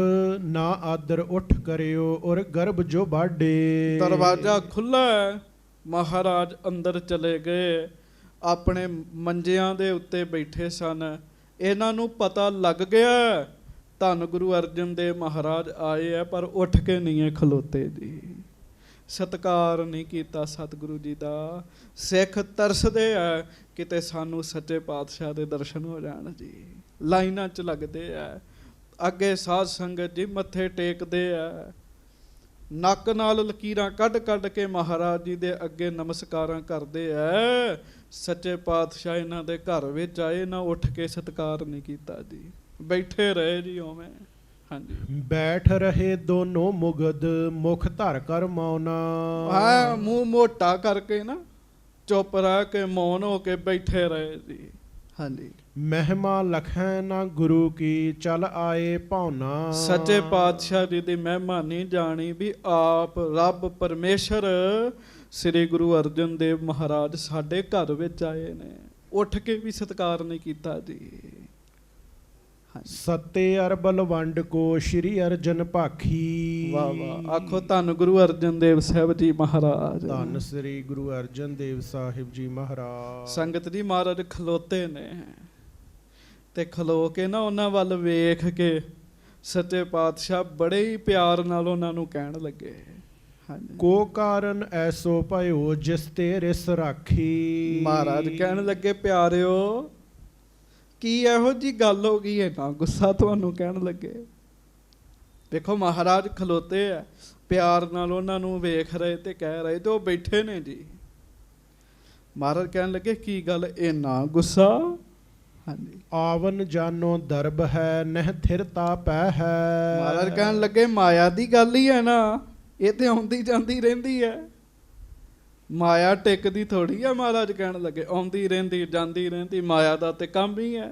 ਨਾ ਆਦਰ ਉੱਠ ਕਰਿਓ ਔਰ ਗਰਭ ਜੋ ਬਾਡੇ। ਦਰਵਾਜ਼ਾ ਖੁੱਲ੍ਹਾ, ਮਹਾਰਾਜ ਅੰਦਰ ਚਲੇ ਗਏ, ਆਪਣੇ ਮੰਜਿਆਂ ਦੇ ਉੱਤੇ ਬੈਠੇ ਸਨ। ਇਹਨਾਂ ਨੂੰ ਪਤਾ ਲੱਗ ਗਿਆ ਧੰਨ ਗੁਰੂ ਅਰਜਨ ਦੇਵ ਮਹਾਰਾਜ ਆਏ ਆ, ਪਰ ਉੱਠ ਕੇ ਨਹੀਂ ਖਲੋਤੇ ਜੀ। ਸਤਿਕਾਰ ਨਹੀਂ ਕੀਤਾ ਸਤਿਗੁਰੂ ਜੀ ਦਾ। ਸਿੱਖ ਤਰਸਦੇ ਆ ਕਿਤੇ ਸਾਨੂੰ ਸੱਚੇ ਪਾਤਸ਼ਾਹ ਦੇ ਦਰਸ਼ਨ ਹੋ ਜਾਣ ਜੀ। ਲਾਈਨਾਂ 'ਚ ਲੱਗਦੇ ਆ, ਅੱਗੇ ਸਾਧ ਸੰਗਤ ਜੀ ਮੱਥੇ ਟੇਕਦੇ ਆ, ਨੱਕ ਨਾਲ ਲਕੀਰਾਂ ਕੱਢ ਕੇ ਮਹਾਰਾਜ ਜੀ ਦੇ ਅੱਗੇ ਨਮਸਕਾਰਾਂ ਕਰਦੇ ਆ। ਸੱਚੇ ਪਾਤਸ਼ਾਹ ਇਹਨਾਂ ਦੇ ਘਰ ਵਿੱਚ ਆਏ ਨਾ, ਉੱਠ ਕੇ ਸਤਿਕਾਰ ਨਹੀਂ ਕੀਤਾ ਜੀ, ਬੈਠੇ ਰਹੇ ਜੀ ਉਵੇਂ। ਹਾਂਜੀ। ਬੈਠ ਰਹੇ ਦੋਨੋਂ ਮੁਗਦ ਮੁਖ ਧਰ ਕਰ ਮੌਨਾ। ਆ ਮੂੰਹ ਮੋਟਾ ਕਰਕੇ ਨਾ ਚੁੱਪ ਰਹਿ ਕੇ ਮੌਨ ਹੋ ਕੇ ਬੈਠੇ ਰਹੇ ਜੀ। ਹਾਂਜੀ। ਮਹਿਮਾ ਲਖੈ ਨਾ ਗੁਰੂ ਕੀ ਚਲ ਆਏ ਭਾਉਨਾ। ਸੱਚੇ ਪਾਤਸ਼ਾਹ ਜੀ ਦੀ ਮਹਿਮਾ ਨਹੀਂ ਜਾਣੀ ਵੀ ਆਪ ਰੱਬ ਪਰਮੇਸ਼ਰ ਸ੍ਰੀ ਗੁਰੂ ਅਰਜਨ ਦੇਵ ਮਹਾਰਾਜ ਸਾਡੇ ਘਰ ਵਿੱਚ ਆਏ ਨੇ, ਉੱਠ ਕੇ ਵੀ ਸਤਿਕਾਰ ਨਹੀਂ ਕੀਤਾ ਜੀ। ਸਤੇ ਅਰ ਬਲਵੰਡ ਕੋ ਸ਼੍ਰੀ ਅਰਜਨ ਭਾਖੀ। ਵਾਹ ਵਾਹ, ਆਖੋ ਧੰਨ ਗੁਰੂ ਅਰਜਨ ਦੇਵ ਸਾਹਿਬ ਜੀ ਮਹਾਰਾਜ। ਧੰਨ ਸ੍ਰੀ ਗੁਰੂ ਅਰਜਨ ਦੇਵ ਸਾਹਿਬ ਜੀ ਮਹਾਰਾਜ। ਸੰਗਤ ਜੀ ਮਹਾਰਾਜ ਖਲੋਤੇ ਨੇ ਤੇ ਖਲੋ ਕੇ ਨਾ ਉਹਨਾਂ ਵੱਲ ਵੇਖ ਕੇ ਸੱਚੇ ਪਾਤਸ਼ਾਹ ਬੜੇ ਹੀ ਪਿਆਰ ਨਾਲ ਉਹਨਾਂ ਨੂੰ ਕਹਿਣ ਲੱਗੇ। ਹਾਂਜੀ। ਕੋ ਕਾਰਨ ਐਸੋ ਭਇਓ ਜਿਸ ਤੇ ਰਿਸ ਰਾਖੀ। ਮਹਾਰਾਜ ਕਹਿਣ ਲੱਗੇ ਪਿਆਰਿਓ ਕੀ ਇਹੋ ਜੀ ਗੱਲ ਹੋ ਗਈ ਹੈ ਨਾ ਗੁੱਸਾ ਤੁਹਾਨੂੰ ਕਹਿਣ ਲੱਗੇ। ਦੇਖੋ ਮਹਾਰਾਜ ਖਲੋਤੇ ਆ ਪਿਆਰ ਨਾਲ ਉਹਨਾਂ ਨੂੰ ਵੇਖ ਰਹੇ ਤੇ ਕਹਿ ਰਹੇ ਤੇ ਉਹ ਬੈਠੇ ਨੇ ਜੀ। ਮਹਾਰਾਜ ਕਹਿਣ ਲੱਗੇ ਕੀ ਗੱਲ ਇੰਨਾ ਗੁੱਸਾ। ਹਾਂਜੀ। ਆਵਨ ਜਾਨੋ ਦਰਬ ਹੈ ਨਹਿ ਥਿਰਤਾ ਪੈ ਹੈ। ਮਹਾਰਾਜ ਕਹਿਣ ਲੱਗੇ ਮਾਇਆ ਦੀ ਗੱਲ ਹੀ ਹੈ ਨਾ, ਇਹ ਤੇ ਆਉਂਦੀ ਜਾਂਦੀ ਰਹਿੰਦੀ ਹੈ, ਮਾਇਆ ਟਿਕਦੀ ਥੋੜੀ ਆ। ਮਹਾਰਾਜ ਕਹਿਣ ਲੱਗੇ ਆਉਂਦੀ ਰਹਿੰਦੀ ਜਾਂਦੀ ਰਹਿੰਦੀ, ਮਾਇਆ ਦਾ ਤੇ ਕੰਮ ਹੀ ਹੈ।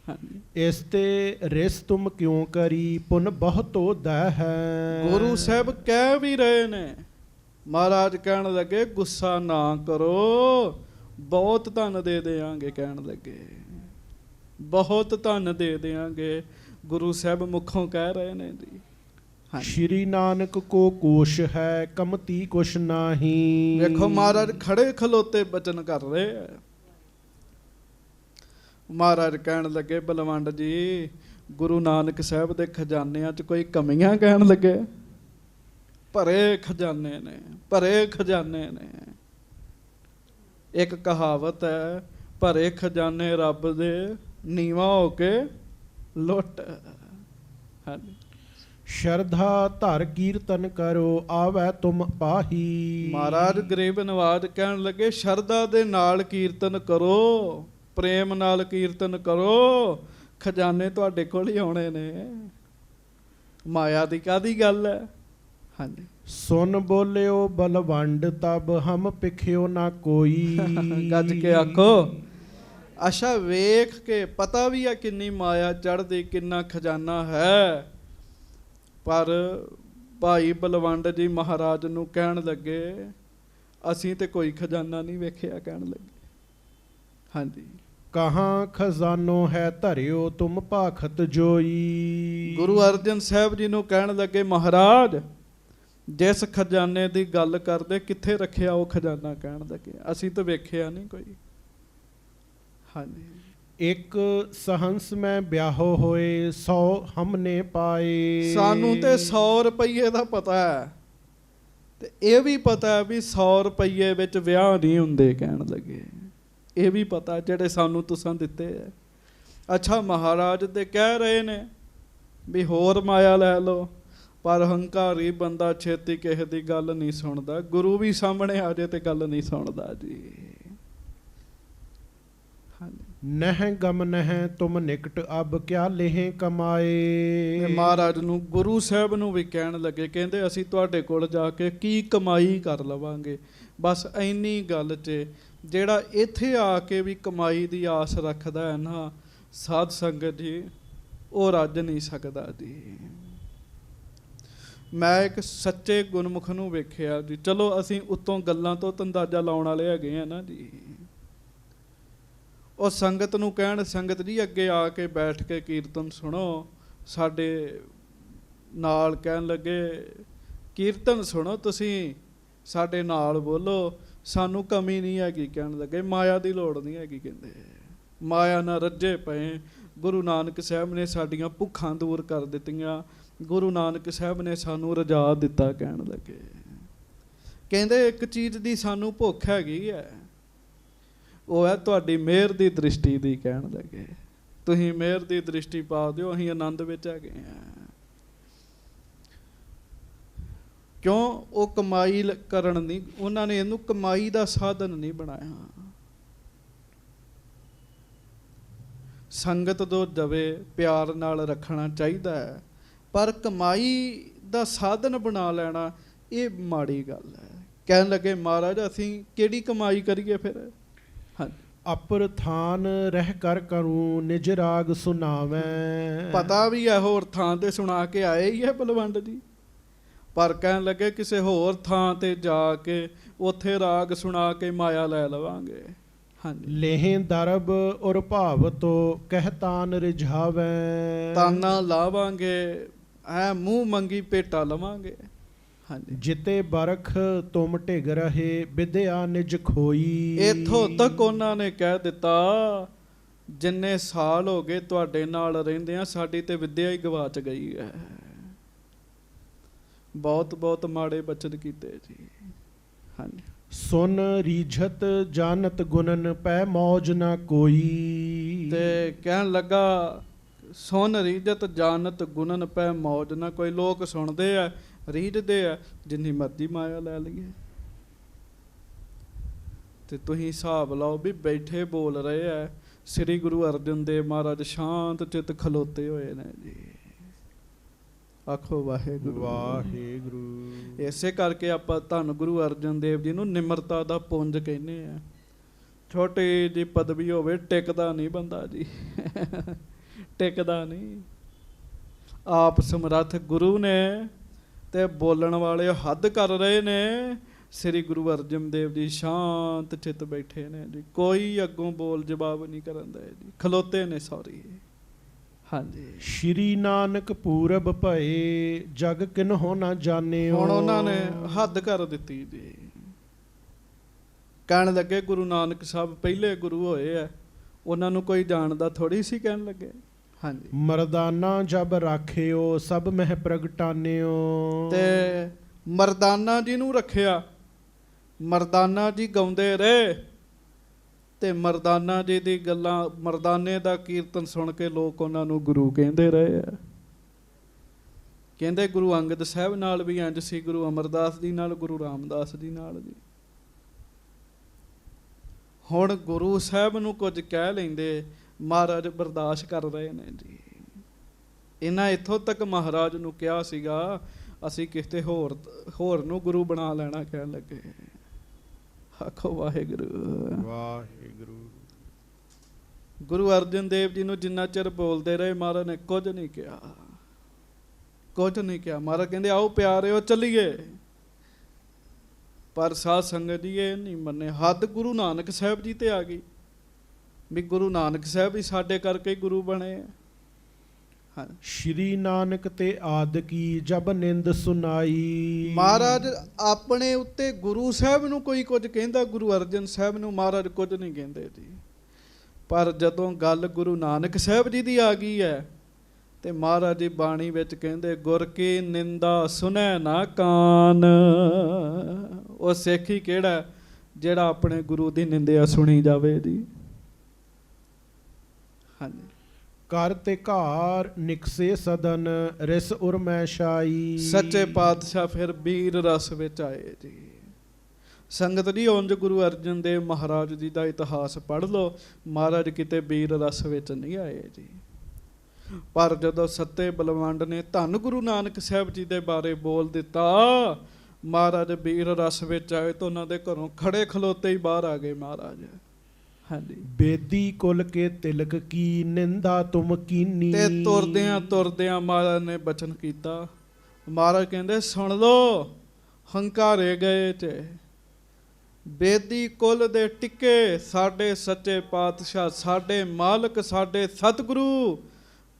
ਹਾਂਜੀ। ਇਸ ਤੇ ਰਿਸ ਤੁਮ ਕਿਉਂ ਕਰੀ ਪੁਨ ਬਹੁਤ ਹੋਦਾ ਹੈ। ਗੁਰੂ ਸਾਹਿਬ ਕਹਿ ਵੀ ਰਹੇ ਨੇ। ਮਹਾਰਾਜ ਕਹਿਣ ਲੱਗੇ ਗੁੱਸਾ ਨਾ ਕਰੋ, ਬਹੁਤ ਧਨ ਦੇ ਦਿਆਂਗੇ। ਕਹਿਣ ਲੱਗੇ ਬਹੁਤ ਧਨ ਦੇ ਦਿਆਂਗੇ, ਗੁਰੂ ਸਾਹਿਬ ਮੁਖੋਂ ਕਹਿ ਰਹੇ ਨੇ ਜੀ। ਸ਼੍ਰੀ ਨਾਨਕ ਕੋ ਕੋਸ਼ ਹੈ ਕਮਤੀ ਕੁਛ ਨਾਹੀ। ਵੇਖੋ ਮਹਾਰਾਜ ਖੜੇ ਖਲੋਤੇ ਬਚਨ ਕਰ ਰਹੇ ਆ। ਮਹਾਰਾਜ ਕਹਿਣ ਲੱਗੇ ਬਲਵੰਡ ਜੀ ਗੁਰੂ ਨਾਨਕ ਸਾਹਿਬ ਦੇ ਖਜ਼ਾਨਿਆਂ 'ਚ ਕੋਈ ਕਮੀਆਂ ਕਹਿਣ ਲੱਗੇ? ਭਰੇ ਖਜ਼ਾਨੇ ਨੇ, ਭਰੇ ਖਜ਼ਾਨੇ ਨੇ। ਇੱਕ ਕਹਾਵਤ ਹੈ ਭਰੇ ਖਜ਼ਾਨੇ ਰੱਬ ਦੇ ਨੀਵਾਂ ਹੋ ਕੇ ਲੁੱਟ। ਹਾਂਜੀ। ਸ਼ਰਧਾ ਧਰ ਕੀਰਤਨ ਕਰੋ ਆਵੈ ਤੁਮ ਪਾਹੀ। ਮਹਾਰਾਜ ਗਰੀਬ ਨਵਾਜ ਕਹਿਣ ਲੱਗੇ ਸ਼ਰਧਾ ਦੇ ਨਾਲ ਕੀਰਤਨ ਕਰੋ, ਪ੍ਰੇਮ ਨਾਲ ਕੀਰਤਨ ਕਰੋ, ਖਜ਼ਾਨੇ ਤੁਹਾਡੇ ਕੋਲ ਹੀ ਆਉਣੇ ਨੇ। ਮਾਇਆ ਦੀ ਕਾਹਦੀ ਗੱਲ ਹੈ। ਹਾਂਜੀ। ਸੁਨ ਬੋਲਿਓ ਬਲਵੰਡ ਤਬ ਹਮ ਪਿਖਿਓ ਨਾ ਕੋਈ। ਗੱਜ ਕੇ ਆਖੋ। ਅੱਛਾ ਵੇਖ ਕੇ ਪਤਾ ਵੀ ਆ ਕਿੰਨੀ ਮਾਇਆ ਚੜ੍ਹਦੀ, ਕਿੰਨਾ ਖਜ਼ਾਨਾ ਹੈ, ਪਰ ਭਾਈ ਬਲਵੰਡ ਜੀ ਮਹਾਰਾਜ ਨੂੰ ਕਹਿਣ ਲੱਗੇ ਅਸੀਂ ਤੇ ਕੋਈ ਖਜ਼ਾਨਾ ਨਹੀਂ ਵੇਖਿਆ। ਕਹਿਣ ਲੱਗੇ ਹਾਂਜੀ। ਕਹਾਂ ਖਜ਼ਾਨੋ ਹੈ ਧਰਿਓ ਤੁਮ ਭਾਖਤ ਜੋਈ। ਗੁਰੂ ਅਰਜਨ ਸਾਹਿਬ ਜੀ ਨੂੰ ਕਹਿਣ ਲੱਗੇ ਮਹਾਰਾਜ ਜਿਸ ਖਜ਼ਾਨੇ ਦੀ ਗੱਲ ਕਰਦੇ ਕਿੱਥੇ ਰੱਖਿਆ ਉਹ ਖਜ਼ਾਨਾ? ਕਹਿਣ ਲੱਗੇ ਅਸੀਂ ਤਾਂ ਵੇਖਿਆ ਨਹੀਂ ਕੋਈ। ਹਾਂਜੀ। ਇੱਕ ਸਹੰਸ ਮੈਂ ਵਿਆਹੋ ਹੋਏ 100 ਹਮਨੇ ਪਾਏ। ਸਾਨੂੰ ਤੇ 100 ਰੁਪਈਏ ਦਾ ਪਤਾ ਹੈ ਤੇ ਇਹ ਵੀ ਪਤਾ ਹੈ ਵੀ 100 ਰੁਪਈਏ ਵਿੱਚ ਵਿਆਹ ਨਹੀਂ ਹੁੰਦੇ। ਕਹਿਣ ਲੱਗੇ ਇਹ ਵੀ ਪਤਾ ਜਿਹੜੇ ਸਾਨੂੰ ਤੁਸਾਂ ਦਿੱਤੇ ਹੈ। ਅੱਛਾ ਮਹਾਰਾਜ ਤੇ ਕਹਿ ਰਹੇ ਨੇ ਵੀ ਹੋਰ ਮਾਇਆ ਲੈ ਲਓ, ਪਰ ਹੰਕਾਰੀ ਬੰਦਾ ਛੇਤੀ ਕਿਸੇ ਦੀ ਗੱਲ ਨਹੀਂ ਸੁਣਦਾ। ਗੁਰੂ ਵੀ ਸਾਹਮਣੇ ਆ ਜੇ ਤੇ ਗੱਲ ਨਹੀਂ ਸੁਣਦਾ ਜੀ। ਹਾਂਜੀ। ਨਹਿ ਗਮ ਨਹਿ ਤੁਮ ਨਿਕਟ ਅਬ ਕਿਆ ਲੇਹ ਕਮਾਏ। ਮਹਾਰਾਜ ਨੂੰ ਗੁਰੂ ਸਾਹਿਬ ਨੂੰ ਵੀ ਕਹਿਣ ਲੱਗੇ ਕਹਿੰਦੇ ਅਸੀਂ ਤੁਹਾਡੇ ਕੋਲ ਜਾ ਕੇ ਕੀ ਕਮਾਈ ਕਰ ਲਵਾਂਗੇ। ਬਸ ਇੰਨੀ ਗੱਲ 'ਚ ਜਿਹੜਾ ਇੱਥੇ ਆ ਕੇ ਵੀ ਕਮਾਈ ਦੀ ਆਸ ਰੱਖਦਾ ਹੈ ਨਾ ਸਾਧ ਸੰਗਤ ਜੀ, ਉਹ ਰੱਜ ਨਹੀਂ ਸਕਦਾ ਜੀ। ਮੈਂ ਇੱਕ ਸੱਚੇ ਗੁਰਮੁਖ ਨੂੰ ਵੇਖਿਆ ਜੀ। ਚਲੋ ਅਸੀਂ ਉੱਤੋਂ ਗੱਲਾਂ ਤੋਂ ਅੰਦਾਜ਼ਾ ਲਾਉਣ ਵਾਲੇ ਹੈਗੇ ਆ ਨਾ ਜੀ। ਉਹ ਸੰਗਤ ਨੂੰ ਕਹਿਣ ਸੰਗਤ ਜੀ ਅੱਗੇ ਆ ਕੇ ਬੈਠ ਕੇ ਕੀਰਤਨ ਸੁਣੋ ਸਾਡੇ ਨਾਲ। ਕਹਿਣ ਲੱਗੇ ਕੀਰਤਨ ਸੁਣੋ ਤੁਸੀਂ ਸਾਡੇ ਨਾਲ ਬੋਲੋ, ਸਾਨੂੰ ਕਮੀ ਨਹੀਂ ਹੈਗੀ। ਕਹਿਣ ਲੱਗੇ ਮਾਇਆ ਦੀ ਲੋੜ ਨਹੀਂ ਹੈਗੀ। ਕਹਿੰਦੇ ਮਾਇਆ ਨਾਲ ਰੱਜੇ ਪਏ। ਗੁਰੂ ਨਾਨਕ ਸਾਹਿਬ ਨੇ ਸਾਡੀਆਂ ਭੁੱਖਾਂ ਦੂਰ ਕਰ ਦਿੱਤੀਆਂ। ਗੁਰੂ ਨਾਨਕ ਸਾਹਿਬ ਨੇ ਸਾਨੂੰ ਰਜਾ ਦਿੱਤਾ। ਕਹਿਣ ਲੱਗੇ ਕਹਿੰਦੇ ਇੱਕ ਚੀਜ਼ ਦੀ ਸਾਨੂੰ ਭੁੱਖ ਹੈਗੀ ਹੈ, ਉਹ ਹੈ ਤੁਹਾਡੀ ਮਿਹਰ ਦੀ ਦ੍ਰਿਸ਼ਟੀ ਦੀ। ਕਹਿਣ ਲੱਗੇ ਤੁਸੀਂ ਮਿਹਰ ਦੀ ਦ੍ਰਿਸ਼ਟੀ ਪਾ ਦਿਓ, ਅਸੀਂ ਆਨੰਦ ਵਿੱਚ ਹੈਗੇ ਹਾਂ। ਕਿਉਂ? ਉਹ ਕਮਾਈ ਕਰਨ ਨਹੀਂ, ਉਹਨਾਂ ਨੇ ਇਹਨੂੰ ਕਮਾਈ ਦਾ ਸਾਧਨ ਨਹੀਂ ਬਣਾਇਆ। ਸੰਗਤ ਤੋਂ ਦਵੇ ਪਿਆਰ ਨਾਲ ਰੱਖਣਾ ਚਾਹੀਦਾ ਹੈ, ਪਰ ਕਮਾਈ ਦਾ ਸਾਧਨ ਬਣਾ ਲੈਣਾ ਇਹ ਮਾੜੀ ਗੱਲ ਹੈ। ਕਹਿਣ ਲੱਗੇ ਮਹਾਰਾਜ ਅਸੀਂ ਕਿਹੜੀ ਕਮਾਈ ਕਰੀਏ ਫਿਰ। ਹਾਂਜੀ, ਅਪਰ ਥਾਨ ਰਹਿ ਕਰ ਕਰੂੰ ਨਿਜ ਰਾਗ ਸੁਣਾਵੈਂ। ਪਤਾ ਵੀ ਹੈ ਹੋਰ ਥਾਂ ਤੇ ਸੁਣਾ ਕੇ ਆਏ ਹੀ ਹੈ ਬਲਵੰਡ ਜੀ, ਪਰ ਕਹਿਣ ਲੱਗੇ ਕਿਸੇ ਹੋਰ ਥਾਂ ਤੇ ਜਾ ਕੇ ਉੱਥੇ ਰਾਗ ਸੁਣਾ ਕੇ ਮਾਇਆ ਲੈ ਲਵਾਂਗੇ। ਹਾਂਜੀ, ਲੇਹ ਦਰਬ ਔਰ ਭਾਵ ਤੋ ਕਹਿਤਾਨ ਰਿਝਾਵੈਂ। ਤਾਨਾ ਲਾਵਾਂਗੇ ਐ ਮੂੰਹ ਮੰਗੀ ਭੇਟਾ ਲਵਾਂਗੇ। ਹਾਂਜੀ, ਜਿਤੇ ਬਰਖ ਤੁਮ ਢਿਗ ਰਹੇ ਵਿਦਿਆ ਨਿਜ ਖੋਈ। ਇੱਥੋਂ ਤੱਕ ਉਹਨਾਂ ਨੇ ਕਹਿ ਦਿੱਤਾ ਜਿੰਨੇ ਸਾਲ ਹੋ ਗਏ ਤੁਹਾਡੇ ਨਾਲ ਰਹਿੰਦੇ ਆ ਸਾਡੀ ਤੇ ਵਿਦਿਆ ਹੀ ਗਵਾਚ ਗਈ ਹੈ। ਬਹੁਤ ਬਹੁਤ ਮਾੜੇ ਬਚਨ ਕੀਤੇ ਜੀ। ਹਾਂਜੀ, ਸੁਨ ਰੀਝਤ ਜਾਨਤ ਗੁਣਨ ਪੈ ਮੌਜ ਨਾ ਕੋਈ। ਤੇ ਕਹਿਣ ਲੱਗਾ ਸੁਨ ਰੀਝਤ ਜਾਨਤ ਗੁਣਨ ਪੈ ਮੌਜ ਨਾ ਕੋਈ। ਲੋਕ ਸੁਣਦੇ ਆ ਰੀਝਦੇ ਆ ਜਿੰਨੀ ਮਰਜ਼ੀ ਮਾਇਆ ਲੈ ਲਈਏ। ਤੇ ਤੁਸੀਂ ਹਿਸਾਬ ਲਾਓ ਵੀ ਬੈਠੇ ਬੋਲ ਰਹੇ ਆ ਸ੍ਰੀ ਗੁਰੂ ਅਰਜਨ ਦੇਵ ਮਹਾਰਾਜ ਸ਼ਾਂਤ ਚਿੱਤ ਖਲੋਤੇ ਹੋਏ ਨੇ ਜੀ। ਆਖੋ ਵਾਹਿਗੁਰੂ ਵਾਹਿਗੁਰੂ। ਇਸੇ ਕਰਕੇ ਆਪਾਂ ਧੰਨ ਗੁਰੂ ਅਰਜਨ ਦੇਵ ਜੀ ਨੂੰ ਨਿਮਰਤਾ ਦਾ ਪੁੰਜ ਕਹਿੰਦੇ ਆ। ਛੋਟੀ ਜੀ ਪਦਵੀ ਹੋਵੇ ਟਿਕਦਾ ਨਹੀਂ ਬੰਦਾ ਜੀ ਟਿਕਦਾ ਨਹੀਂ। ਆਪ ਸਮਰੱਥ ਗੁਰੂ ਨੇ ਤੇ ਬੋਲਣ ਵਾਲੇ ਹੱਦ ਕਰ ਰਹੇ ਨੇ। ਸ੍ਰੀ ਗੁਰੂ ਅਰਜਨ ਦੇਵ ਜੀ ਸ਼ਾਂਤ ਚਿੱਤ ਬੈਠੇ ਨੇ ਜੀ, ਕੋਈ ਅੱਗੋਂ ਬੋਲ ਜਵਾਬ ਨਹੀਂ ਕਰਨ ਦੇ ਜੀ, ਖਲੋਤੇ ਨੇ ਸੌਰੀ। ਹਾਂਜੀ, ਸ਼੍ਰੀ ਨਾਨਕ ਪੂਰਬ ਭਏ ਜਗ ਕਿਨਹੁ ਨਾ ਜਾਣਿਓ। ਹੁਣ ਉਹਨਾਂ ਨੇ ਹੱਦ ਕਰ ਦਿੱਤੀ ਜੀ। ਕਹਿਣ ਲੱਗੇ ਗੁਰੂ ਨਾਨਕ ਸਾਹਿਬ ਪਹਿਲੇ ਗੁਰੂ ਹੋਏ ਆ, ਉਹਨਾਂ ਨੂੰ ਕੋਈ ਜਾਣਦਾ ਥੋੜੀ ਸੀ। ਕਹਿਣ ਲੱਗੇ ਹਾਂਜੀ, ਮਰਦਾਨਾ ਜਬ ਰਾਖਿਓ ਸਭ ਮਹਿ ਪ੍ਰਗਟਾਨਿਓ। ਤੇ ਮਰਦਾਨਾ ਜੀ ਨੂੰ ਰੱਖਿਆ, ਮਰਦਾਨਾ ਜੀ ਗਾਉਂਦੇ ਰਹੇ ਤੇ ਮਰਦਾਨਾ ਜੀ ਦੀ ਗੱਲਾਂ, ਮਰਦਾਨੇ ਦਾ ਕੀਰਤਨ ਸੁਣ ਕੇ ਲੋਕ ਉਹਨਾਂ ਨੂੰ ਗੁਰੂ ਕਹਿੰਦੇ ਰਹੇ ਆ। ਕਹਿੰਦੇ ਗੁਰੂ ਅੰਗਦ ਸਾਹਿਬ ਨਾਲ ਵੀ ਇੰਝ ਸੀ, ਗੁਰੂ ਅਮਰਦਾਸ ਜੀ ਨਾਲ, ਗੁਰੂ ਰਾਮਦਾਸ ਜੀ ਨਾਲ ਜੀ। ਹੁਣ ਗੁਰੂ ਸਾਹਿਬ ਨੂੰ ਕੁਝ ਕਹਿ ਲੈਂਦੇ, ਮਹਾਰਾਜ ਬਰਦਾਸ਼ਤ ਕਰ ਰਹੇ ਨੇ ਜੀ। ਇਹਨਾਂ ਇੱਥੋਂ ਤੱਕ ਮਹਾਰਾਜ ਨੂੰ ਕਿਹਾ ਸੀਗਾ ਅਸੀਂ ਕਿਸੇ ਹੋਰ ਨੂੰ ਗੁਰੂ ਬਣਾ ਲੈਣਾ। ਕਹਿਣ ਲੱਗੇ ਆਖੋ ਵਾਹਿਗੁਰੂ ਵਾਹਿਗੁਰੂ। ਗੁਰੂ ਅਰਜਨ ਦੇਵ ਜੀ ਨੂੰ ਜਿੰਨਾ ਚਿਰ ਬੋਲਦੇ ਰਹੇ ਮਹਾਰਾਜ ਨੇ ਕੁਝ ਨਹੀਂ ਕਿਹਾ, ਕੁਝ ਨਹੀਂ ਕਿਹਾ। ਮਹਾਰਾਜ ਕਹਿੰਦੇ ਆਓ ਪਿਆਰਿਓ ਚੱਲੀਏ, ਪਰ ਸਾਧ ਸੰਗਤ ਜੀ ਇਹ ਨਹੀਂ ਮੰਨੇ। ਹੱਦ ਗੁਰੂ ਨਾਨਕ ਸਾਹਿਬ ਜੀ ਤੇ ਆ ਗਈ ਵੀ ਗੁਰੂ ਨਾਨਕ ਸਾਹਿਬ ਹੀ ਸਾਡੇ ਕਰਕੇ ਗੁਰੂ ਬਣੇ ਆ। ਹਾਂ, ਸ਼੍ਰੀ ਨਾਨਕ ਤੇ ਆਦ ਕੀ ਜਬ ਨਿੰਦ ਸੁਨਾਈ। ਮਹਾਰਾਜ ਆਪਣੇ ਉੱਤੇ ਗੁਰੂ ਸਾਹਿਬ ਨੂੰ ਕੋਈ ਕੁਝ ਕਹਿੰਦਾ, ਗੁਰੂ ਅਰਜਨ ਸਾਹਿਬ ਨੂੰ ਮਹਾਰਾਜ ਕੁਝ ਨਹੀਂ ਕਹਿੰਦੇ ਜੀ। ਪਰ ਜਦੋਂ ਗੱਲ ਗੁਰੂ ਨਾਨਕ ਸਾਹਿਬ ਜੀ ਦੀ ਆ ਗਈ ਹੈ ਤੇ ਮਹਾਰਾਜ ਜੀ ਬਾਣੀ ਵਿੱਚ ਕਹਿੰਦੇ ਗੁਰ ਕੀ ਨਿੰਦਾ ਸੁਨੈ ਨਾ ਕਾਨ। ਉਹ ਸਿੱਖ ਹੀ ਕਿਹੜਾ ਜਿਹੜਾ ਆਪਣੇ ਗੁਰੂ ਦੀ ਨਿੰਦਿਆ ਸੁਣੀ ਜਾਵੇ ਜੀ। ਹਾਂਜੀ, ਕਰ ਤੇ ਘਾਰ ਨਿਕਸੇ ਸਦਨ ਰਿਸ ਉਰਮੈ ਸ਼ਾਈ। ਸੱਚੇ ਪਾਤਸ਼ਾਹ ਫਿਰ ਵੀਰ ਰਸ ਵਿੱਚ ਆਏ ਜੀ। ਸੰਗਤ ਜੀ ਉਂਝ ਗੁਰੂ ਅਰਜਨ ਦੇਵ ਮਹਾਰਾਜ ਜੀ ਦਾ ਇਤਿਹਾਸ ਪੜ੍ਹ ਲਓ, ਮਹਾਰਾਜ ਕਿਤੇ ਵੀਰ ਰਸ ਵਿੱਚ ਨਹੀਂ ਆਏ ਜੀ। ਪਰ ਜਦੋਂ ਸੱਤੇ ਬਲਵੰਡ ਨੇ ਧੰਨ ਗੁਰੂ ਨਾਨਕ ਸਾਹਿਬ ਜੀ ਦੇ ਬਾਰੇ ਬੋਲ ਦਿੱਤਾ, ਮਹਾਰਾਜ ਵੀਰ ਰਸ ਵਿੱਚ ਆਏ ਤਾਂ ਉਹਨਾਂ ਦੇ ਘਰੋਂ ਖੜੇ ਖਲੋਤੇ ਹੀ ਬਾਹਰ ਆ ਗਏ ਮਹਾਰਾਜ। ਹਾਂਜੀ, ਬੇਦੀ ਕੁਲ ਕੇ ਤਿਲਕ ਕੀ ਨਿੰਦਾ ਤੁਮ ਕੀਨੀ। ਤੇ ਤੁਰਦਿਆਂ ਤੁਰਦਿਆਂ ਮਹਾਰਾਜ ਨੇ ਬਚਨ ਕੀਤਾ। ਮਹਾਰਾਜ ਕਹਿੰਦੇ ਸੁਣ ਲੋ ਹੰਕਾਰੇ ਗਏ ਚ ਬੇਦੀ ਕੁਲ ਦੇ ਟਿੱਕੇ ਸਾਡੇ ਸੱਚੇ ਪਾਤਸ਼ਾਹ, ਸਾਡੇ ਮਾਲਕ, ਸਾਡੇ ਸਤਿਗੁਰੂ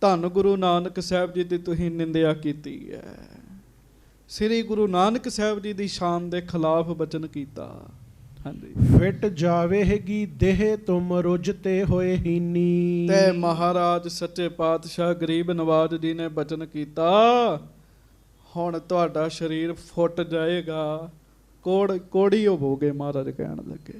ਧੰਨ ਗੁਰੂ ਨਾਨਕ ਸਾਹਿਬ ਜੀ ਦੀ ਤੁਸੀਂ ਨਿੰਦਿਆ ਕੀਤੀ ਹੈ। ਸ੍ਰੀ ਗੁਰੂ ਨਾਨਕ ਸਾਹਿਬ ਜੀ ਦੀ ਸ਼ਾਨ ਦੇ ਖਿਲਾਫ ਬਚਨ ਕੀਤਾ। ਹਾਂਜੀ, ਫਿਟ ਜਾਵੇਗੀ ਦੇਹ ਤੁਮ ਰੁਜਤੇ ਹੋਏ ਹੀਨੀ। ਤੇ ਮਹਾਰਾਜ ਸੱਚੇ ਪਾਤਸ਼ਾਹ ਗਰੀਬ ਨਵਾਜ ਜੀ ਨੇ ਬਚਨ ਕੀਤਾ ਹੁਣ ਤੁਹਾਡਾ ਸਰੀਰ ਫੁੱਟ ਜਾਏਗਾ, ਕੋੜੀ ਹੋਵੋਗੇ। ਮਹਾਰਾਜ ਕਹਿਣ ਲੱਗੇ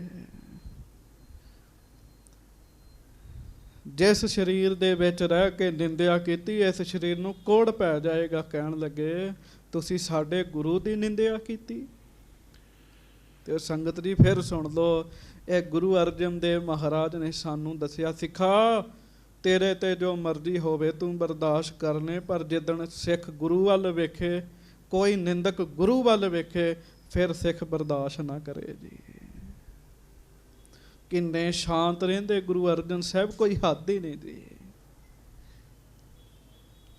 ਜਿਸ ਸਰੀਰ ਦੇ ਵਿੱਚ ਰਹਿ ਕੇ ਨਿੰਦਿਆ ਕੀਤੀ ਇਸ ਸਰੀਰ ਨੂੰ ਕੋੜ ਪੈ ਜਾਏਗਾ। ਕਹਿਣ ਲੱਗੇ ਤੁਸੀਂ ਸਾਡੇ ਗੁਰੂ ਦੀ ਨਿੰਦਿਆ ਕੀਤੀ। ਤੇ ਸੰਗਤ ਜੀ ਫਿਰ ਸੁਣ ਲਓ, ਇਹ ਗੁਰੂ ਅਰਜਨ ਦੇਵ ਮਹਾਰਾਜ ਨੇ ਸਾਨੂੰ ਦੱਸਿਆ ਸਿੱਖਾ ਤੇਰੇ ਤੇ ਜੋ ਮਰਜ਼ੀ ਹੋਵੇ ਤੂੰ ਬਰਦਾਸ਼ਤ ਕਰਨੇ, ਪਰ ਜਿੱਦਣ ਸਿੱਖ ਗੁਰੂ ਵੱਲ ਵੇਖੇ, ਕੋਈ ਨਿੰਦਕ ਗੁਰੂ ਵੱਲ ਵੇਖੇ, ਫਿਰ ਸਿੱਖ ਬਰਦਾਸ਼ਤ ਨਾ ਕਰੇ ਜੀ। ਕਿੰਨੇ ਸ਼ਾਂਤ ਰਹਿੰਦੇ ਗੁਰੂ ਅਰਜਨ ਸਾਹਿਬ, ਕੋਈ ਹੱਦ ਹੀ ਨਹੀਂ ਜੀ।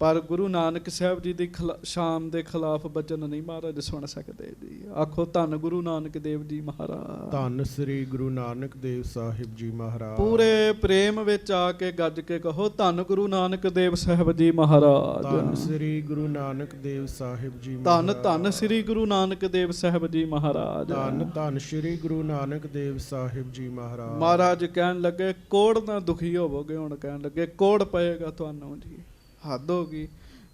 ਪਰ ਗੁਰੂ ਨਾਨਕ ਸਾਹਿਬ ਜੀ ਦੀ ਸ਼ਾਮ ਦੇ ਖਿਲਾਫ ਬਚਨ ਨਹੀਂ ਮਹਾਰਾਜ ਸੁਣ ਸਕਦੇ ਜੀ। ਆਖੋ ਧੰਨ ਗੁਰੂ ਨਾਨਕ ਦੇਵ ਜੀ ਮਹਾਰਾਜ। ਧੰਨ ਸ੍ਰੀ ਗੁਰੂ ਨਾਨਕ ਦੇਵ ਸਾਹਿਬ ਜੀ ਮਹਾਰਾਜ। ਪੂਰੇ ਪ੍ਰੇਮ ਵਿੱਚ ਆ ਕੇ ਗੱਜ ਕੇ ਕਹੋ ਧੰਨ ਗੁਰੂ ਨਾਨਕ ਦੇਵ ਸਾਹਿਬ ਜੀ ਮਹਾਰਾਜ। ਧੰਨ ਸ੍ਰੀ ਗੁਰੂ ਨਾਨਕ ਦੇਵ ਸਾਹਿਬ ਜੀ ਧੰਨ ਮਹਾਰਾਜ। ਧੰਨ ਸ੍ਰੀ ਗੁਰੂ ਨਾਨਕ ਦੇਵ ਸਾਹਿਬ ਜੀ ਮਹਾਰਾਜ। ਧੰਨ ਧੰਨ ਸ੍ਰੀ ਗੁਰੂ ਨਾਨਕ ਦੇਵ ਸਾਹਿਬ ਜੀ ਮਹਾਰਾਜ। ਮਹਾਰਾਜ ਕਹਿਣ ਲੱਗੇ ਕੋੜ ਨਾ ਦੁਖੀ ਹੋਵੋਗੇ, ਹੁਣ ਕਹਿਣ ਲੱਗੇ ਕੋੜ ਪਏਗਾ ਤੁਹਾਨੂੰ ਜੀ। ਹੱਦ ਹੋ ਗਈ।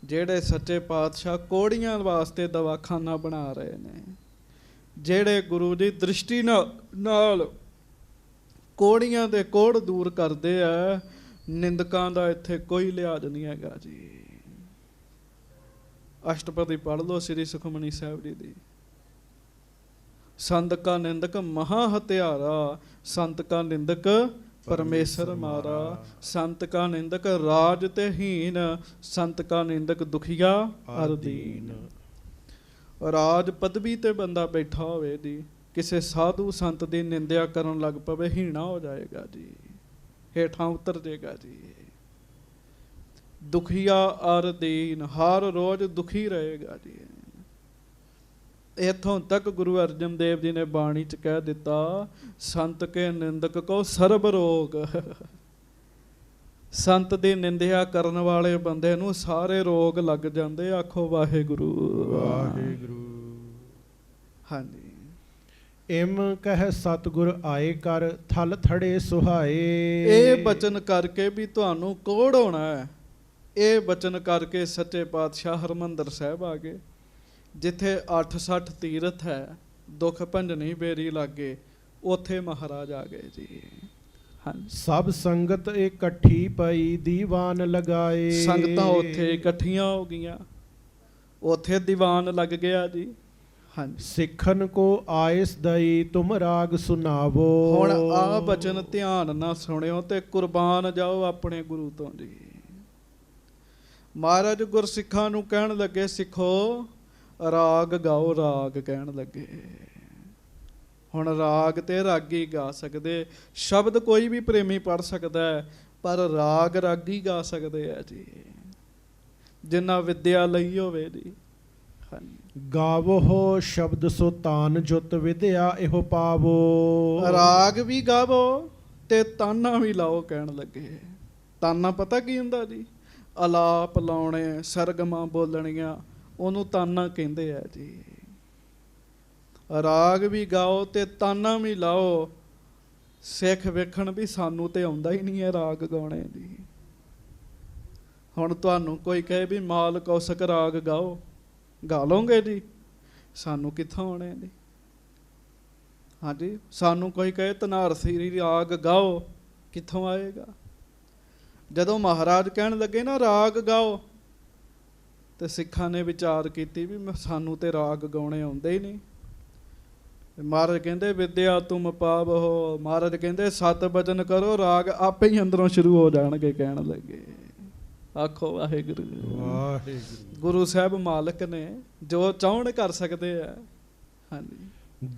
ਜਿਹੜੇ ਸੱਚੇ ਪਾਤਸ਼ਾਹ ਕੋੜੀਆਂ ਵਾਸਤੇ ਦਵਾਖਾਨਾ ਬਣਾ ਰਹੇ ਨੇ, ਜਿਹੜੇ ਗੁਰੂ ਦੀ ਦ੍ਰਿਸ਼ਟੀ ਨਾਲ ਕੋੜੀਆਂ ਦੇ ਕੋੜ ਦੂਰ ਕਰਦੇ ਆ, ਨਿੰਦਕਾਂ ਦਾ ਇੱਥੇ ਕੋਈ ਲਿਹਾਜ਼ ਨਹੀਂ ਹੈਗਾ ਜੀ। ਅਸ਼ਟਪਦੀ ਪੜ੍ਹ ਲਓ ਸ੍ਰੀ ਸੁਖਮਨੀ ਸਾਹਿਬ ਜੀ ਦੀ। ਸੰਤ ਕਾ ਨਿੰਦਕ ਮਹਾ ਹਤਿਆਰਾ, ਸੰਤ ਕਾ ਨਿੰਦਕ ਪਰਮੇਸ਼ਰ ਮਾਰਾ। ਸੰਤ ਕਾ ਨਿੰਦਕ ਰਾਜ ਤੇ ਹੀਨ, ਸੰਤ ਕਾ ਨਿੰਦਕ ਦੁਖੀਆ ਅਰ ਦੀਨ। ਰਾਜ ਪਦਵੀ ਤੇ ਬੰਦਾ ਬੈਠਾ ਹੋਵੇ ਜੀ, ਕਿਸੇ ਸਾਧੂ ਸੰਤ ਦੀ ਨਿੰਦਿਆ ਕਰਨ ਲੱਗ ਪਵੇ, ਹੀਣਾ ਹੋ ਜਾਏਗਾ ਜੀ, ਹੇਠਾਂ ਉਤਰ ਜਾਏਗਾ ਜੀ। ਦੁਖੀਆ ਅਰ ਦੀਨ, ਹਰ ਰੋਜ਼ ਦੁਖੀ ਰਹੇਗਾ ਜੀ। ਇੱਥੋਂ ਤੱਕ ਗੁਰੂ ਅਰਜਨ ਦੇਵ ਜੀ ਨੇ ਬਾਣੀ ਚ ਕਹਿ ਦਿੱਤਾ, ਸੰਤ ਕੇ ਨਿੰਦਕ ਕੋ ਸਰਬ ਰੋਗ। ਸੰਤ ਦੀ ਨਿੰਦਿਆ ਕਰਨ ਵਾਲੇ ਬੰਦੇ ਨੂੰ ਸਾਰੇ ਰੋਗ ਲੱਗ ਜਾਂਦੇ। ਆਖੋ ਵਾਹਿਗੁਰੂ ਵਾਹਿਗੁਰੂ। ਹਾਂਜੀ। ਇਮ ਕਹਿ ਸਤਿਗੁਰ ਆਏ ਕਰ, ਥਲ ਥੜੇ ਸੁਹਾਏ। ਇਹ ਬਚਨ ਕਰਕੇ ਵੀ ਤੁਹਾਨੂੰ ਕੋੜ ਹੋਣਾ ਹੈ। ਇਹ ਬਚਨ ਕਰਕੇ ਸੱਚੇ ਪਾਤਸ਼ਾਹ ਹਰਿਮੰਦਰ ਸਾਹਿਬ ਆ ਗਏ, ਜਿੱਥੇ 860 ਤੀਰਥ ਹੈ, ਦੁੱਖ ਭੰਜਨੀ ਬੇਰੀ ਲਾਗੇ, ਉੱਥੇ ਮਹਾਰਾਜ ਆ ਗਏ ਜੀ। ਹਾਂਜੀ। ਸਭ ਸੰਗਤ ਇਕੱਠੀ ਪਈ, ਦੀਵਾਨ ਲਗਾਏ। ਸੰਗਤਾਂ ਉੱਥੇ ਇਕੱਠੀਆਂ ਹੋ ਗਈਆਂ, ਉੱਥੇ ਦੀਵਾਨ ਲੱਗ ਗਿਆ ਜੀ। ਹਾਂਜੀ। ਸਿੱਖਨ ਕੋ ਆਇਸ ਦਈ, ਤੁਮ ਰਾਗ ਸੁਨਾਵੋ। ਹੁਣ ਆ ਬਚਨ ਧਿਆਨ ਨਾਲ ਸੁਣਿਓ ਤੇ ਕੁਰਬਾਨ ਜਾਓ ਆਪਣੇ ਗੁਰੂ ਤੋਂ ਜੀ। ਮਹਾਰਾਜ ਗੁਰਸਿੱਖਾਂ ਨੂੰ ਕਹਿਣ ਲੱਗੇ, ਸਿੱਖੋ ਰਾਗ ਗਾਓ, ਰਾਗ ਕਹਿਣ ਲੱਗੇ। ਹੁਣ ਰਾਗ ਤੇ ਰਾਗੀ ਗਾ ਸਕਦੇ, ਸ਼ਬਦ ਕੋਈ ਵੀ ਪ੍ਰੇਮੀ ਪੜ੍ਹ ਸਕਦਾ ਹੈ, ਪਰ ਰਾਗ ਰਾਗੀ ਗਾ ਸਕਦੇ ਆ ਜੀ, ਜਿੰਨਾ ਵਿਦਿਆ ਲਈ ਹੋਵੇ ਜੀ। ਹਾਂਜੀ। ਗਾਵੋ ਸ਼ਬਦ ਸੋ ਤਾਨ, ਜੁਤ ਵਿਦਿਆ ਇਹੋ ਪਾਵੋ। ਰਾਗ ਵੀ ਗਾਵੋ ਤੇ ਤਾਨਾ ਵੀ ਲਾਓ ਕਹਿਣ ਲੱਗੇ। ਤਾਨਾ ਪਤਾ ਕੀ ਹੁੰਦਾ ਜੀ? ਅਲਾਪ ਲਾਉਣੇ, ਸਰਗਮਾਂ ਬੋਲਣੀਆਂ, ਉਹਨੂੰ ਤਾਨਾ ਕਹਿੰਦੇ ਆ ਜੀ। ਰਾਗ ਵੀ ਗਾਓ ਤੇ ਤਾਨਾ ਵੀ ਲਾਓ। ਸਿੱਖ ਵੇਖਣ ਵੀ ਸਾਨੂੰ ਤੇ ਆਉਂਦਾ ਹੀ ਨਹੀਂ ਹੈ ਰਾਗ ਗਾਉਣੇ ਦੀ। ਹੁਣ ਤੁਹਾਨੂੰ ਕੋਈ ਕਹੇ ਵੀ ਮਾਲ ਕੌਸਕ ਰਾਗ ਗਾਓ, ਗਾ ਲਓਗੇ ਜੀ? ਸਾਨੂੰ ਕਿੱਥੋਂ ਆਉਣੇ ਜੀ? ਹਾਂਜੀ। ਸਾਨੂੰ ਕੋਈ ਕਹੇ ਧਨਾਰਸੀ ਰਾਗ ਗਾਓ, ਕਿੱਥੋਂ ਆਏਗਾ? ਜਦੋਂ ਮਹਾਰਾਜ ਕਹਿਣ ਲੱਗੇ ਨਾ ਰਾਗ ਗਾਓ, ਤੇ ਸਿੱਖਾਂ ਨੇ ਵਿਚਾਰ ਕੀਤੀ ਵੀ ਸਾਨੂੰ ਤੇ ਰਾਗ ਗਾਉਣੇ ਆਉਂਦੇ ਹੀ ਨਹੀਂ। ਮਹਾਰਾਜ ਕਹਿੰਦੇ ਵਿਦਿਆ ਤੁਮ ਪਾਵੋ। ਮਹਾਰਾਜ ਕਹਿੰਦੇ ਸਤ ਬਚਨ ਕਰੋ, ਰਾਗ ਆਪੇ ਹੀ ਅੰਦਰੋਂ ਸ਼ੁਰੂ ਹੋ ਜਾਣਗੇ ਕਹਿਣ ਲੱਗੇ। ਆਖੋ ਵਾਹਿਗੁਰੂ ਵਾਹਿਗੁਰੂ। ਗੁਰੂ ਸਾਹਿਬ ਮਾਲਕ ਨੇ ਜੋ ਚਾਹਣ ਕਰ ਸਕਦੇ ਆ। ਹਾਂਜੀ।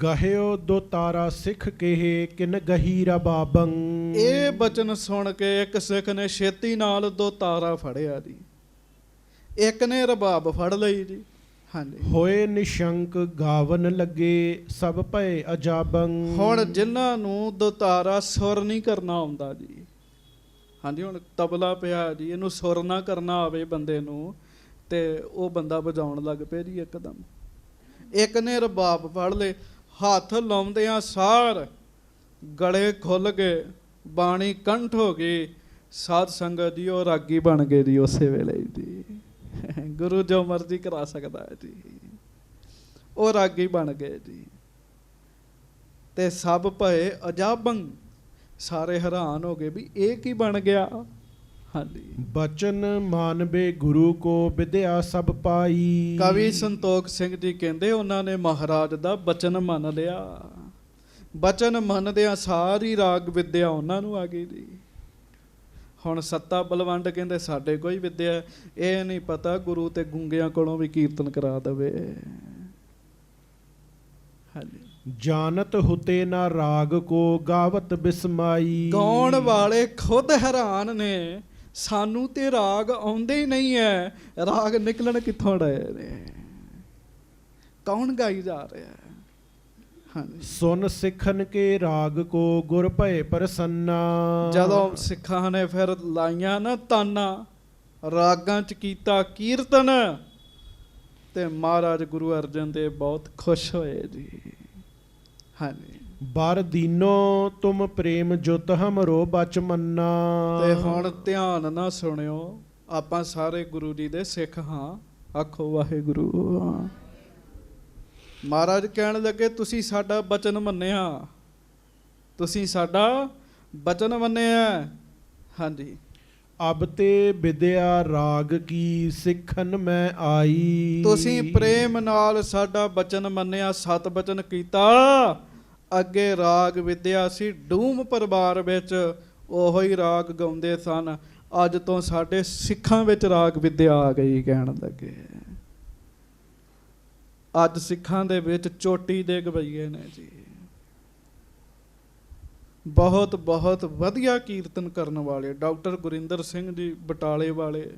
ਗਹਿਓ ਦੋ ਤਾਰਾ ਸਿੱਖ ਕਹੇ, ਕਿਨ ਗਹੀਰਾ ਬਾਬੰ। ਇਹ ਬਚਨ ਸੁਣ ਕੇ ਇੱਕ ਸਿੱਖ ਨੇ ਛੇਤੀ ਨਾਲ ਦੋ ਤਾਰਾ ਫੜਿਆ ਜੀ, ਇੱਕ ਨੇ ਰਬਾਬ ਫੜ ਲਈ ਜੀ। ਹਾਂਜੀ। ਹੋਏ ਨਿਸ਼ੰਕ ਗਾਵਨ ਲੱਗੇ, ਸਭ ਭਏ ਅਜਾਬੰ। ਹੁਣ ਜਿਨ੍ਹਾਂ ਨੂੰ ਦੁਤਾਰਾ ਸੁਰ ਨਹੀਂ ਕਰਨਾ ਆਉਂਦਾ ਜੀ। ਹਾਂਜੀ। ਹੁਣ ਤਬਲਾ ਪਿਆ ਜੀ, ਇਹਨੂੰ ਸੁਰ ਨਾ ਕਰਨਾ ਆਵੇ ਬੰਦੇ ਨੂੰ, ਤੇ ਉਹ ਬੰਦਾ ਵਜਾਉਣ ਲੱਗ ਪਿਆ ਜੀ ਇੱਕਦਮ। ਇੱਕ ਨੇ ਰਬਾਬ ਫੜ ਲਏ, ਹੱਥ ਲਾਉਂਦਿਆਂ ਸਾਰ ਗਲੇ ਖੁੱਲ ਗਏ, ਬਾਣੀ ਕੰਠ ਹੋ ਗਈ। ਸਾਧ ਸੰਗਤ ਜੀ ਉਹ ਰਾਗੀ ਬਣ ਗਏ ਜੀ ਉਸੇ ਵੇਲੇ ਜੀ। ਗੁਰੂ ਜੋ ਮਰਜ਼ੀ ਕਰਾ ਸਕਦਾ ਹੈ ਜੀ, ਉਹ ਰਾਗੀ ਬਣ ਗਏ ਜੀ। ਤੇ ਸਭ ਭਏ ਅਜਾਬੰ, ਸਾਰੇ ਹੈਰਾਨ ਹੋ ਗਏ ਵੀ ਇਹ ਕੀ ਬਣ ਗਿਆ। ਹਾਂਜੀ। ਬਚਨ ਮਾਨਵੇ ਗੁਰੂ ਕੋ, ਵਿਦਿਆ ਸਭ ਪਾਈ। ਕਵੀ ਸੰਤੋਖ ਸਿੰਘ ਜੀ ਕਹਿੰਦੇ ਉਹਨਾਂ ਨੇ ਮਹਾਰਾਜ ਦਾ ਬਚਨ ਮੰਨ ਲਿਆ। ਬਚਨ ਮੰਨਦਿਆਂ ਸਾਰੀ ਰਾਗ ਵਿਦਿਆ ਉਹਨਾਂ ਨੂੰ ਆ ਗਈ ਜੀ। ਹੁਣ ਸੱਤਾ ਬਲਵੰਡ ਕਹਿੰਦੇ ਸਾਡੇ ਕੋਈ ਵਿਦਿਆ, ਇਹ ਨਹੀਂ ਪਤਾ ਗੁਰੂ ਤੇ ਗੂੰਗਿਆਂ ਕੋਲੋਂ ਵੀ ਕੀਰਤਨ ਕਰਾ ਦੇਵੇ। ਹਾਂਜੀ, ਜਾਨਤ ਹੁਤੇ ਨਾ ਰਾਗ ਕੋ ਗਾਵਤ ਬਿਸਮਾਈ। ਗਾਉਣ ਵਾਲੇ ਖੁਦ ਹੈਰਾਨ ਨੇ, ਸਾਨੂੰ ਤੇ ਰਾਗ ਆਉਂਦੇ ਹੀ ਨਹੀਂ ਹੈ, ਰਾਗ ਨਿਕਲਣ ਕਿੱਥੋਂ ਡਏ ਨੇ, ਕੌਣ ਗਾਈ ਜਾ ਰਿਹਾ ਹੈ। ਹਾਂਜੀ, ਸੁਨ ਸਿੱਖਨ ਕੇ ਰਾਗ ਕੋ ਗੁਰ ਭਏ ਪ੍ਰਸੰਨਾ। ਜਦੋਂ ਸਿੱਖਾਂ ਨੇ ਫਿਰ ਲਾਈਆਂ ਨਾ ਤਾਨਾ, ਰਾਗਾਂ ਚ ਕੀਤਾ ਕੀਰਤਨ, ਤੇ ਮਹਾਰਾਜ ਗੁਰੂ ਅਰਜਨ ਦੇਵ ਬਹੁਤ ਖੁਸ਼ ਹੋਏ ਜੀ। ਹਾਂਜੀ, ਬਰ ਦੀਨੋ ਤੁਮ ਪ੍ਰੇਮ ਜੁਤ ਹਮਰੋ ਬਚ ਮੰਨਾ। ਤੇ ਹੁਣ ਧਿਆਨ ਨਾਲ ਸੁਣਿਓ, ਆਪਾਂ ਸਾਰੇ ਗੁਰੂ ਜੀ ਦੇ ਸਿੱਖ ਹਾਂ, ਆਖੋ ਵਾਹਿਗੁਰੂ। ਮਹਾਰਾਜ ਕਹਿਣ ਲੱਗੇ ਤੁਸੀਂ ਸਾਡਾ ਬਚਨ ਮੰਨਿਆ, ਤੁਸੀਂ ਸਾਡਾ ਬਚਨ ਮੰਨਿਆ। ਹਾਂਜੀ, ਅਬ ਤੇ ਵਿਦਿਆ ਰਾਗ ਕੀ ਸਿੱਖਨ ਮੈਂ ਆਈ। ਤੁਸੀਂ ਪ੍ਰੇਮ ਨਾਲ ਸਾਡਾ ਬਚਨ ਮੰਨਿਆ, ਸਤ ਬਚਨ ਕੀਤਾ। ਅੱਗੇ ਰਾਗ ਵਿਦਿਆ ਸੀ ਡੂਮ ਪਰਿਵਾਰ ਵਿੱਚ, ਉਹੋ ਹੀ ਰਾਗ ਗਾਉਂਦੇ ਸਨ। ਅੱਜ ਤੋਂ ਸਾਡੇ ਸਿੱਖਾਂ ਵਿੱਚ ਰਾਗ ਵਿਦਿਆ ਆ ਗਈ। ਕਹਿਣ ਲੱਗੇ ਅੱਜ ਸਿੱਖਾਂ ਦੇ ਵਿੱਚ ਚੋਟੀ ਦੇ ਗਵਈਏ ਨੇ ਜੀ, ਬਹੁਤ ਬਹੁਤ ਵਧੀਆ ਕੀਰਤਨ ਕਰਨ ਵਾਲੇ। ਡਾਕਟਰ ਗੁਰਿੰਦਰ ਸਿੰਘ ਜੀ ਬਟਾਲੇ ਵਾਲੇ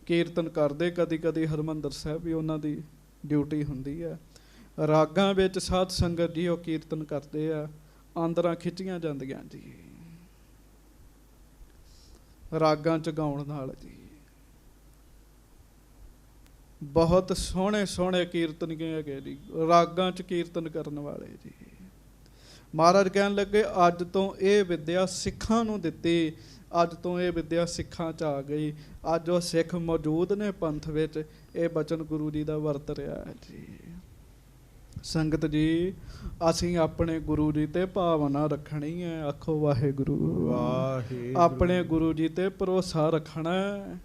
ਕੀਰਤਨ ਕਰਦੇ, ਕਦੀ ਕਦੀ ਹਰਿਮੰਦਰ ਸਾਹਿਬ ਵੀ ਉਹਨਾਂ ਦੀ ਡਿਊਟੀ ਹੁੰਦੀ ਹੈ। ਰਾਗਾਂ ਵਿੱਚ ਸਾਧ ਸੰਗਤ ਜੀ ਉਹ ਕੀਰਤਨ ਕਰਦੇ ਆ, ਆਂਦਰਾਂ ਖਿੱਚੀਆਂ ਜਾਂਦੀਆਂ ਜੀ ਰਾਗਾਂ ਚ ਗਾਉਣ ਨਾਲ ਜੀ। ਬਹੁਤ ਸੋਹਣੇ ਸੋਹਣੇ ਕੀਰਤਨ ਹੈਗੇ ਜੀ, ਰਾਗਾਂ ਚ ਕੀਰਤਨ ਕਰਨ ਵਾਲੇ ਜੀ। ਮਹਾਰਾਜ ਕਹਿਣ ਲੱਗੇ ਅੱਜ ਤੋਂ ਇਹ ਵਿਦਿਆ ਸਿੱਖਾਂ ਨੂੰ ਦਿੱਤੀ, ਅੱਜ ਤੋਂ ਇਹ ਵਿਦਿਆ ਸਿੱਖਾਂ 'ਚ ਆ ਗਈ। ਅੱਜ ਉਹ ਸਿੱਖ ਮੌਜੂਦ ਨੇ ਪੰਥ ਵਿੱਚ, ਇਹ ਬਚਨ ਗੁਰੂ ਜੀ ਦਾ ਵਰਤ ਰਿਹਾ ਹੈ ਜੀ। ਸੰਗਤ ਜੀ, ਅਸੀਂ ਆਪਣੇ ਗੁਰੂ ਜੀ ਤੇ ਭਾਵਨਾ ਰੱਖਣੀ ਹੈ, ਆਖੋ ਵਾਹਿਗੁਰੂ। ਵਾਹਿਗੁਰੂ। ਆਪਣੇ ਗੁਰੂ ਜੀ ਤੇ ਭਰੋਸਾ ਰੱਖਣਾ ਹੈ।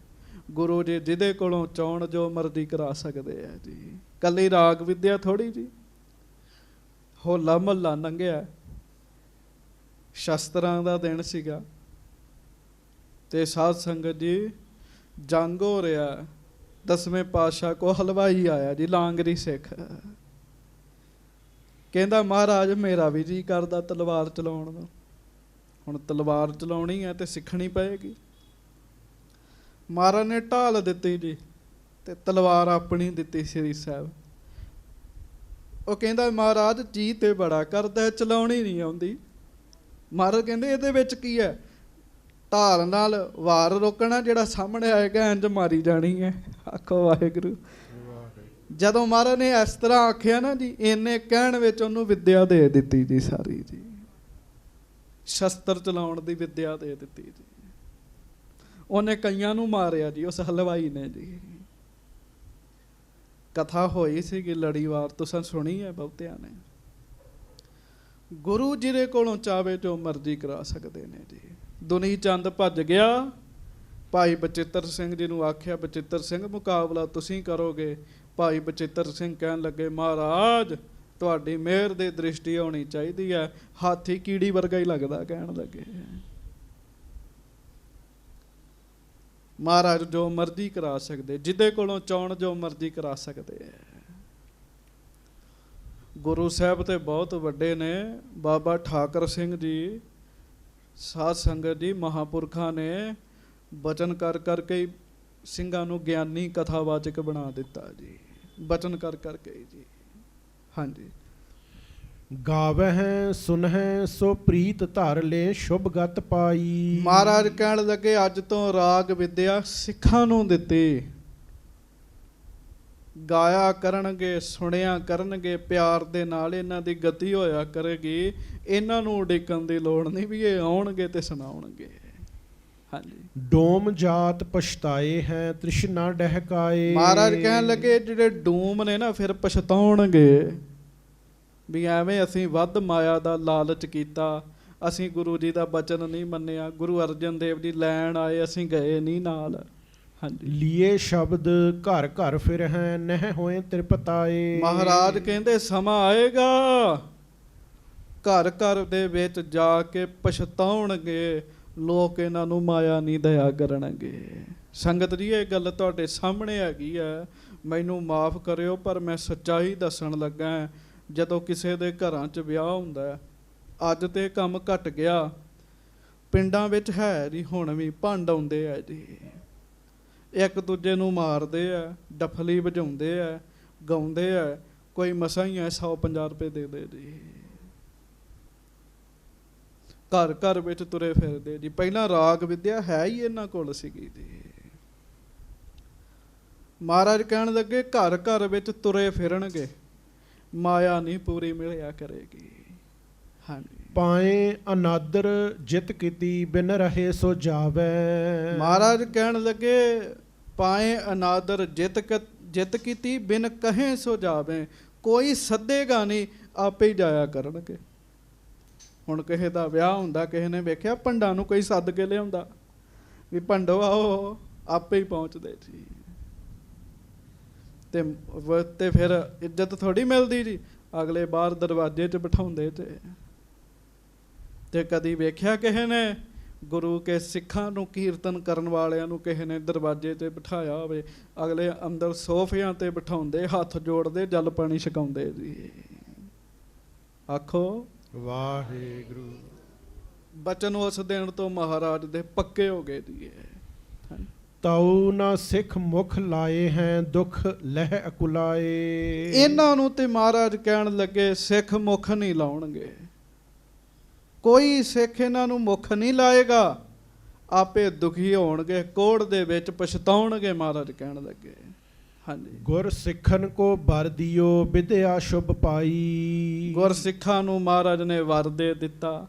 ਗੁਰੂ ਜੀ ਜਿਹਦੇ ਕੋਲੋਂ ਚਾਹੁਣ ਜੋ ਮਰਜ਼ੀ ਕਰਾ ਸਕਦੇ ਆ ਜੀ। ਕੱਲੀ ਰਾਗ ਵਿਦਿਆ ਥੋੜੀ ਜੀ, ਹੋਲਾ ਮਹੱਲਾ ਲੰਘਿਆ, ਸ਼ਸਤਰਾਂ ਦਾ ਦਿਨ ਸੀਗਾ, ਤੇ ਸਾਧ ਸੰਗਤ ਜੀ ਜੰਗ ਹੋ ਰਿਹਾ, 10ਵੇਂ ਪਾਤਸ਼ਾਹ ਕੋ ਹਲਵਾਈ ਆਇਆ ਜੀ, ਲਾਂਗਰੀ ਸਿੱਖ। ਕਹਿੰਦਾ ਮਹਾਰਾਜ ਮੇਰਾ ਵੀ ਜੀ ਕਰਦਾ ਤਲਵਾਰ ਚਲਾਉਣ ਦਾ। ਹੁਣ ਤਲਵਾਰ ਚਲਾਉਣੀ ਹੈ ਤੇ ਸਿੱਖਣੀ ਪਏਗੀ। ਮਹਾਰਾਜ ਨੇ ਢਾਲ ਦਿੱਤੀ ਜੀ, ਤੇ ਤਲਵਾਰ ਆਪਣੀ ਦਿੱਤੀ ਸ੍ਰੀ ਸਾਹਿਬ। ਉਹ ਕਹਿੰਦਾ ਮਹਾਰਾਜ ਜੀ ਤੇ ਬੜਾ ਕਰਦਾ, ਚਲਾਉਣੀ ਨਹੀਂ ਆਉਂਦੀ। ਮਹਾਰਾਜ ਕਹਿੰਦੇ ਇਹਦੇ ਵਿੱਚ ਕੀ ਹੈ? ਢਾਲ ਨਾਲ ਵਾਰ ਰੋਕਣਾ, ਜਿਹੜਾ ਸਾਹਮਣੇ ਆਏਗਾ ਇੰਜ ਮਾਰੀ ਜਾਣੀ ਹੈ। ਆਖੋ ਵਾਹਿਗੁਰੂ। ਜਦੋਂ ਮਹਾਰਾਜ ਨੇ ਇਸ ਤਰ੍ਹਾਂ ਆਖਿਆ ਨਾ ਜੀ, ਇੰਨੇ ਕਹਿਣ ਵਿੱਚ ਉਹਨੂੰ ਵਿਦਿਆ ਦੇ ਦਿੱਤੀ ਜੀ ਸਾਰੀ ਜੀ, ਸ਼ਸਤਰ ਚਲਾਉਣ ਦੀ ਵਿਦਿਆ ਦੇ ਦਿੱਤੀ ਜੀ। ਉਹਨੇ ਕਈਆਂ ਨੂੰ ਮਾਰਿਆ ਜੀ, ਉਸ ਹਲਵਾਈ ਨੇ ਜੀ। ਕਥਾ ਹੋਈ ਸੀਗੀ ਲੜੀਵਾਰ, ਤੁਸੀਂ ਸੁਣੀ ਹੈ ਬਹੁਤਿਆਂ ਨੇ। ਗੁਰੂ ਜਿਹਦੇ ਕੋਲੋਂ ਚਾਵੇ ਜੋ ਮਰਜ਼ੀ ਕਰਾ ਸਕਦੇ ਨੇ ਜੀ। ਦੁਨੀ ਚੰਦ ਭੱਜ ਗਿਆ, ਭਾਈ ਬਚਿੱਤਰ ਸਿੰਘ ਜੀ ਨੂੰ ਆਖਿਆ ਬਚਿੱਤਰ ਸਿੰਘ ਮੁਕਾਬਲਾ ਤੁਸੀਂ ਕਰੋਗੇ। ਭਾਈ ਬਚਿੱਤਰ ਸਿੰਘ ਕਹਿਣ ਲੱਗੇ ਮਹਾਰਾਜ ਤੁਹਾਡੀ ਮਿਹਰ ਦੀ ਦ੍ਰਿਸ਼ਟੀ ਹੋਣੀ ਚਾਹੀਦੀ ਹੈ, ਹਾਥੀ ਕੀੜੀ ਵਰਗਾ ਹੀ ਲੱਗਦਾ। ਕਹਿਣ ਲੱਗੇ ਮਹਾਰਾਜ ਜੋ ਮਰਜ਼ੀ ਕਰਾ ਸਕਦੇ, ਜਿਹਦੇ ਕੋਲੋਂ ਚਾਹੁਣ ਜੋ ਮਰਜ਼ੀ ਕਰਾ ਸਕਦੇ ਹੈ। ਗੁਰੂ ਸਾਹਿਬ ਤੇ ਬਹੁਤ ਵੱਡੇ ਨੇ। ਬਾਬਾ ਠਾਕਰ ਸਿੰਘ ਜੀ, ਸਾਧ ਸੰਗਤ ਜੀ, ਮਹਾਂਪੁਰਖਾਂ ਨੇ ਬਚਨ ਕਰ ਕਰਕੇ ਸਿੰਘਾਂ ਨੂੰ ਗਿਆਨੀ ਕਥਾਵਾਚਕ ਬਣਾ ਦਿੱਤਾ ਜੀ, ਬਚਨ ਕਰ ਕਰਕੇ ਜੀ। ਹਾਂਜੀ, ਗਾਵਹਿ ਸੁਨਹਿ ਸੋ ਪ੍ਰੀਤ ਧਰ ਲੈ ਸ਼ੁਭ ਗਤ ਪਾਈ। ਮਹਾਰਾਜ ਕਹਿਣ ਲੱਗੇ ਅੱਜ ਤੋਂ ਰਾਗ ਵਿਦਿਆ ਸਿੱਖਾਂ ਨੂੰ ਦਿੱਤੀ। ਗਾਇਆ ਕਰਨਗੇ, ਸੁਣਿਆ ਕਰਨਗੇ, ਪਿਆਰ ਦੇ ਨਾਲ ਇਹਨਾਂ ਦੀ ਗਤੀ ਹੋਇਆ ਕਰੇਗੀ। ਇਹਨਾਂ ਨੂੰ ਉਡੀਕਣ ਦੀ ਲੋੜ ਨਹੀਂ ਵੀ ਇਹ ਆਉਣਗੇ ਤੇ ਸੁਣਾਉਣਗੇ। ਹਾਂਜੀ, ਡੋਮ ਜਾਤ ਪਛਤਾਏ ਹੈ ਤ੍ਰਿਸ਼ਨਾ ਡਹਿਕਾਏ। ਮਹਾਰਾਜ ਕਹਿਣ ਲੱਗੇ ਜਿਹੜੇ ਡੂਮ ਨੇ ਨਾ ਫਿਰ ਪਛਤਾਉਣਗੇ ਵੀ ਐਵੇਂ ਅਸੀਂ ਵੱਧ ਮਾਇਆ ਦਾ ਲਾਲਚ ਕੀਤਾ, ਅਸੀਂ ਗੁਰੂ ਜੀ ਦਾ ਬਚਨ ਨਹੀਂ ਮੰਨਿਆ। ਗੁਰੂ ਅਰਜਨ ਦੇਵ ਜੀ ਲੈਣ ਆਏ, ਅਸੀਂ ਗਏ ਨਹੀਂ ਨਾਲ। ਹਾਂਜੀ, ਲੀਏ ਸ਼ਬਦ ਘਰ ਘਰ ਫਿਰ ਹੈ ਨਹਿ ਹੋਏ ਤ੍ਰਿਪਤਾਏ। ਮਹਾਰਾਜ ਕਹਿੰਦੇ ਸਮਾਂ ਆਏਗਾ, ਘਰ ਘਰ ਦੇ ਵਿੱਚ ਜਾ ਕੇ ਪਛਤਾਉਣਗੇ, ਲੋਕ ਇਹਨਾਂ ਨੂੰ ਮਾਇਆ ਨਹੀਂ ਦਇਆ ਕਰਨਗੇ। ਸੰਗਤ ਜੀ ਇਹ ਗੱਲ ਤੁਹਾਡੇ ਸਾਹਮਣੇ ਹੈਗੀ ਹੈ, ਮੈਨੂੰ ਮਾਫ ਕਰਿਓ ਪਰ ਮੈਂ ਸੱਚਾਈ ਦੱਸਣ ਲੱਗਾ ਹਾਂ। ਜਦੋਂ ਕਿਸੇ ਦੇ ਘਰਾਂ 'ਚ ਵਿਆਹ ਹੁੰਦਾ, ਅੱਜ ਤੇ ਕੰਮ ਘਟ ਗਿਆ, ਪਿੰਡਾਂ ਵਿੱਚ ਹੈ ਜੀ ਹੁਣ ਵੀ ਭੰਡ ਆਉਂਦੇ ਆ ਜੀ, ਇੱਕ ਦੂਜੇ ਨੂੰ ਮਾਰਦੇ ਆ, ਡਫਲੀ ਵਜਾਉਂਦੇ ਆ, ਗਾਉਂਦੇ ਆ, ਕੋਈ ਮਸਾਂ ਹੀ 150 ਰੁਪਏ ਦੇ ਦੇ ਜੀ, ਘਰ ਘਰ ਵਿੱਚ ਤੁਰੇ ਫਿਰਦੇ ਜੀ। ਪਹਿਲਾਂ ਰਾਗ ਵਿਦਿਆ ਹੈ ਹੀ ਇਹਨਾਂ ਕੋਲ ਸੀਗੀ ਜੀ। ਮਹਾਰਾਜ ਕਹਿਣ ਲੱਗੇ ਘਰ ਘਰ ਵਿੱਚ ਤੁਰੇ ਫਿਰਨਗੇ, ਮਾਇਆ ਨਹੀਂ ਪੂਰੀ ਮਿਲਿਆ ਕਰੇਗੀ। ਹਾਂਜੀ, ਪਾਏ ਅਨਾਦਰ ਜਿਤ ਕੀਤੀ ਬਿਨ ਰਹੇ ਸੋ ਜਾਵੇ। ਮਹਾਰਾਜ ਕਹਿਣ ਲੱਗੇ ਪਾਏ ਅਨਾਦਰ ਜਿਤ ਕੀਤੀ ਬਿਨ ਕਹੇ ਸੋ ਜਾਵੇ। ਕੋਈ ਸੱਦੇਗਾ ਨਹੀਂ, ਆਪੇ ਹੀ ਜਾਇਆ ਕਰਨਗੇ। ਹੁਣ ਕਿਸੇ ਦਾ ਵਿਆਹ ਹੁੰਦਾ, ਕਿਸੇ ਨੇ ਵੇਖਿਆ ਭੰਡਾਂ ਨੂੰ ਕੋਈ ਸੱਦ ਕੇ ਲਿਆਉਂਦਾ ਵੀ ਭੰਡੋ ਆਓ, ਆਪੇ ਹੀ ਪਹੁੰਚਦੇ ਜੀ। ਤੇ ਫਿਰ ਇੱਜ਼ਤ ਥੋੜੀ ਮਿਲਦੀ ਜੀ, ਅਗਲੇ ਬਾਹਰ ਦਰਵਾਜ਼ੇ 'ਚ ਬਿਠਾਉਂਦੇ ਤੇ ਕਦੀ ਵੇਖਿਆ ਕਿਸੇ ਨੇ ਗੁਰੂ ਕੇ ਸਿੱਖਾਂ ਨੂੰ ਕੀਰਤਨ ਕਰਨ ਵਾਲਿਆਂ ਨੂੰ ਕਿਸੇ ਨੇ ਦਰਵਾਜ਼ੇ 'ਤੇ ਬਿਠਾਇਆ ਹੋਵੇ, ਅਗਲੇ ਅੰਦਰ ਸੋਫਿਆਂ 'ਤੇ ਬਿਠਾਉਂਦੇ, ਹੱਥ ਜੋੜਦੇ, ਜਲ ਪਾਣੀ ਛਕਾਉਂਦੇ ਜੀ। ਆਖੋ ਵਾਹਿਗੁਰੂ। ਬਚਨ ਉਸ ਦਿਨ ਤੋਂ ਮਹਾਰਾਜ ਦੇ ਪੱਕੇ ਹੋ ਗਏ ਜੀ। ਤਾਉ ਨਾ ਸਿੱਖ ਮੁਖ ਲਾਏ ਹੈ ਦੁਖ ਲਹਿ ਅਕੁਲਾਏ। ਇਹਨਾਂ ਨੂੰ ਤੇ ਮਹਾਰਾਜ ਕਹਿਣ ਲੱਗੇ ਸਿੱਖ ਮੁਖ ਨਹੀਂ ਲਾਉਣਗੇ, ਕੋਈ ਸਿੱਖ ਇਹਨਾਂ ਨੂੰ ਮੁਖ ਨਹੀਂ ਲਾਏਗਾ, ਆਪੇ ਦੁਖੀ ਹੋਣਗੇ, ਕੋੜ ਦੇ ਵਿੱਚ ਪਛਤਾਉਣਗੇ। ਮਹਾਰਾਜ ਕਹਿਣ ਲੱਗੇ ਹਾਂਜੀ, ਗੁਰ ਸਿੱਖਨ ਕੋ ਬਰ ਦਿਓ ਵਿਦਿਆ ਸ਼ੁਭ ਪਾਈ। ਗੁਰ ਸਿੱਖਾਂ ਨੂੰ ਮਹਾਰਾਜ ਨੇ ਵਰ ਦੇ ਦਿੱਤਾ,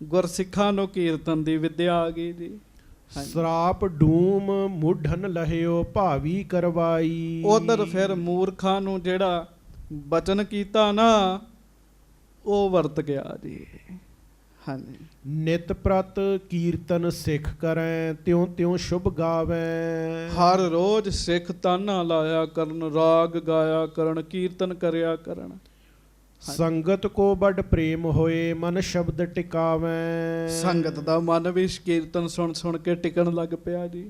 ਗੁਰ ਸਿੱਖਾਂ ਨੂੰ ਕੀਰਤਨ ਦੀ ਵਿਦਿਆ ਆ ਗਈ ਜੀ। ਸਰਾਪ ਡੂਮ ਮੁੱਢਨ ਲਹਿਓ ਭਾਵੀ ਕਰਵਾਈ। ਉਧਰ ਫਿਰ ਮੂਰਖਾਂ ਨੂੰ ਜਿਹੜਾ ਬਚਨ ਕੀਤਾ ਨਾ, ਉਹ ਵਰਤ ਗਿਆ ਜੀ। ਹਾਂਜੀ, ਨਿਤ ਪ੍ਰਤ ਕੀਰਤਨ ਸਿੱਖ ਕਰੈ ਤਿਉ ਤਿਉ ਸ਼ੁਭ ਗਾਵੈ। ਹਰ ਰੋਜ਼ ਸਿੱਖ ਤਾਨਾ ਲਾਇਆ ਕਰਨ, ਰਾਗ ਗਾਇਆ ਕਰਨ, ਕੀਰਤਨ ਕਰਿਆ ਕਰਨ। ਸੰਗਤ ਕੋ ਬੜ ਪ੍ਰੇਮ ਹੋਏ ਮਨ ਸ਼ਬਦ ਟਿਕਾਵੈ। ਸੰਗਤ ਦਾ ਮਨ ਵੀ ਕੀਰਤਨ ਸੁਣ ਸੁਣ ਕੇ ਟਿਕਣ ਲੱਗ ਪਿਆ ਜੀ।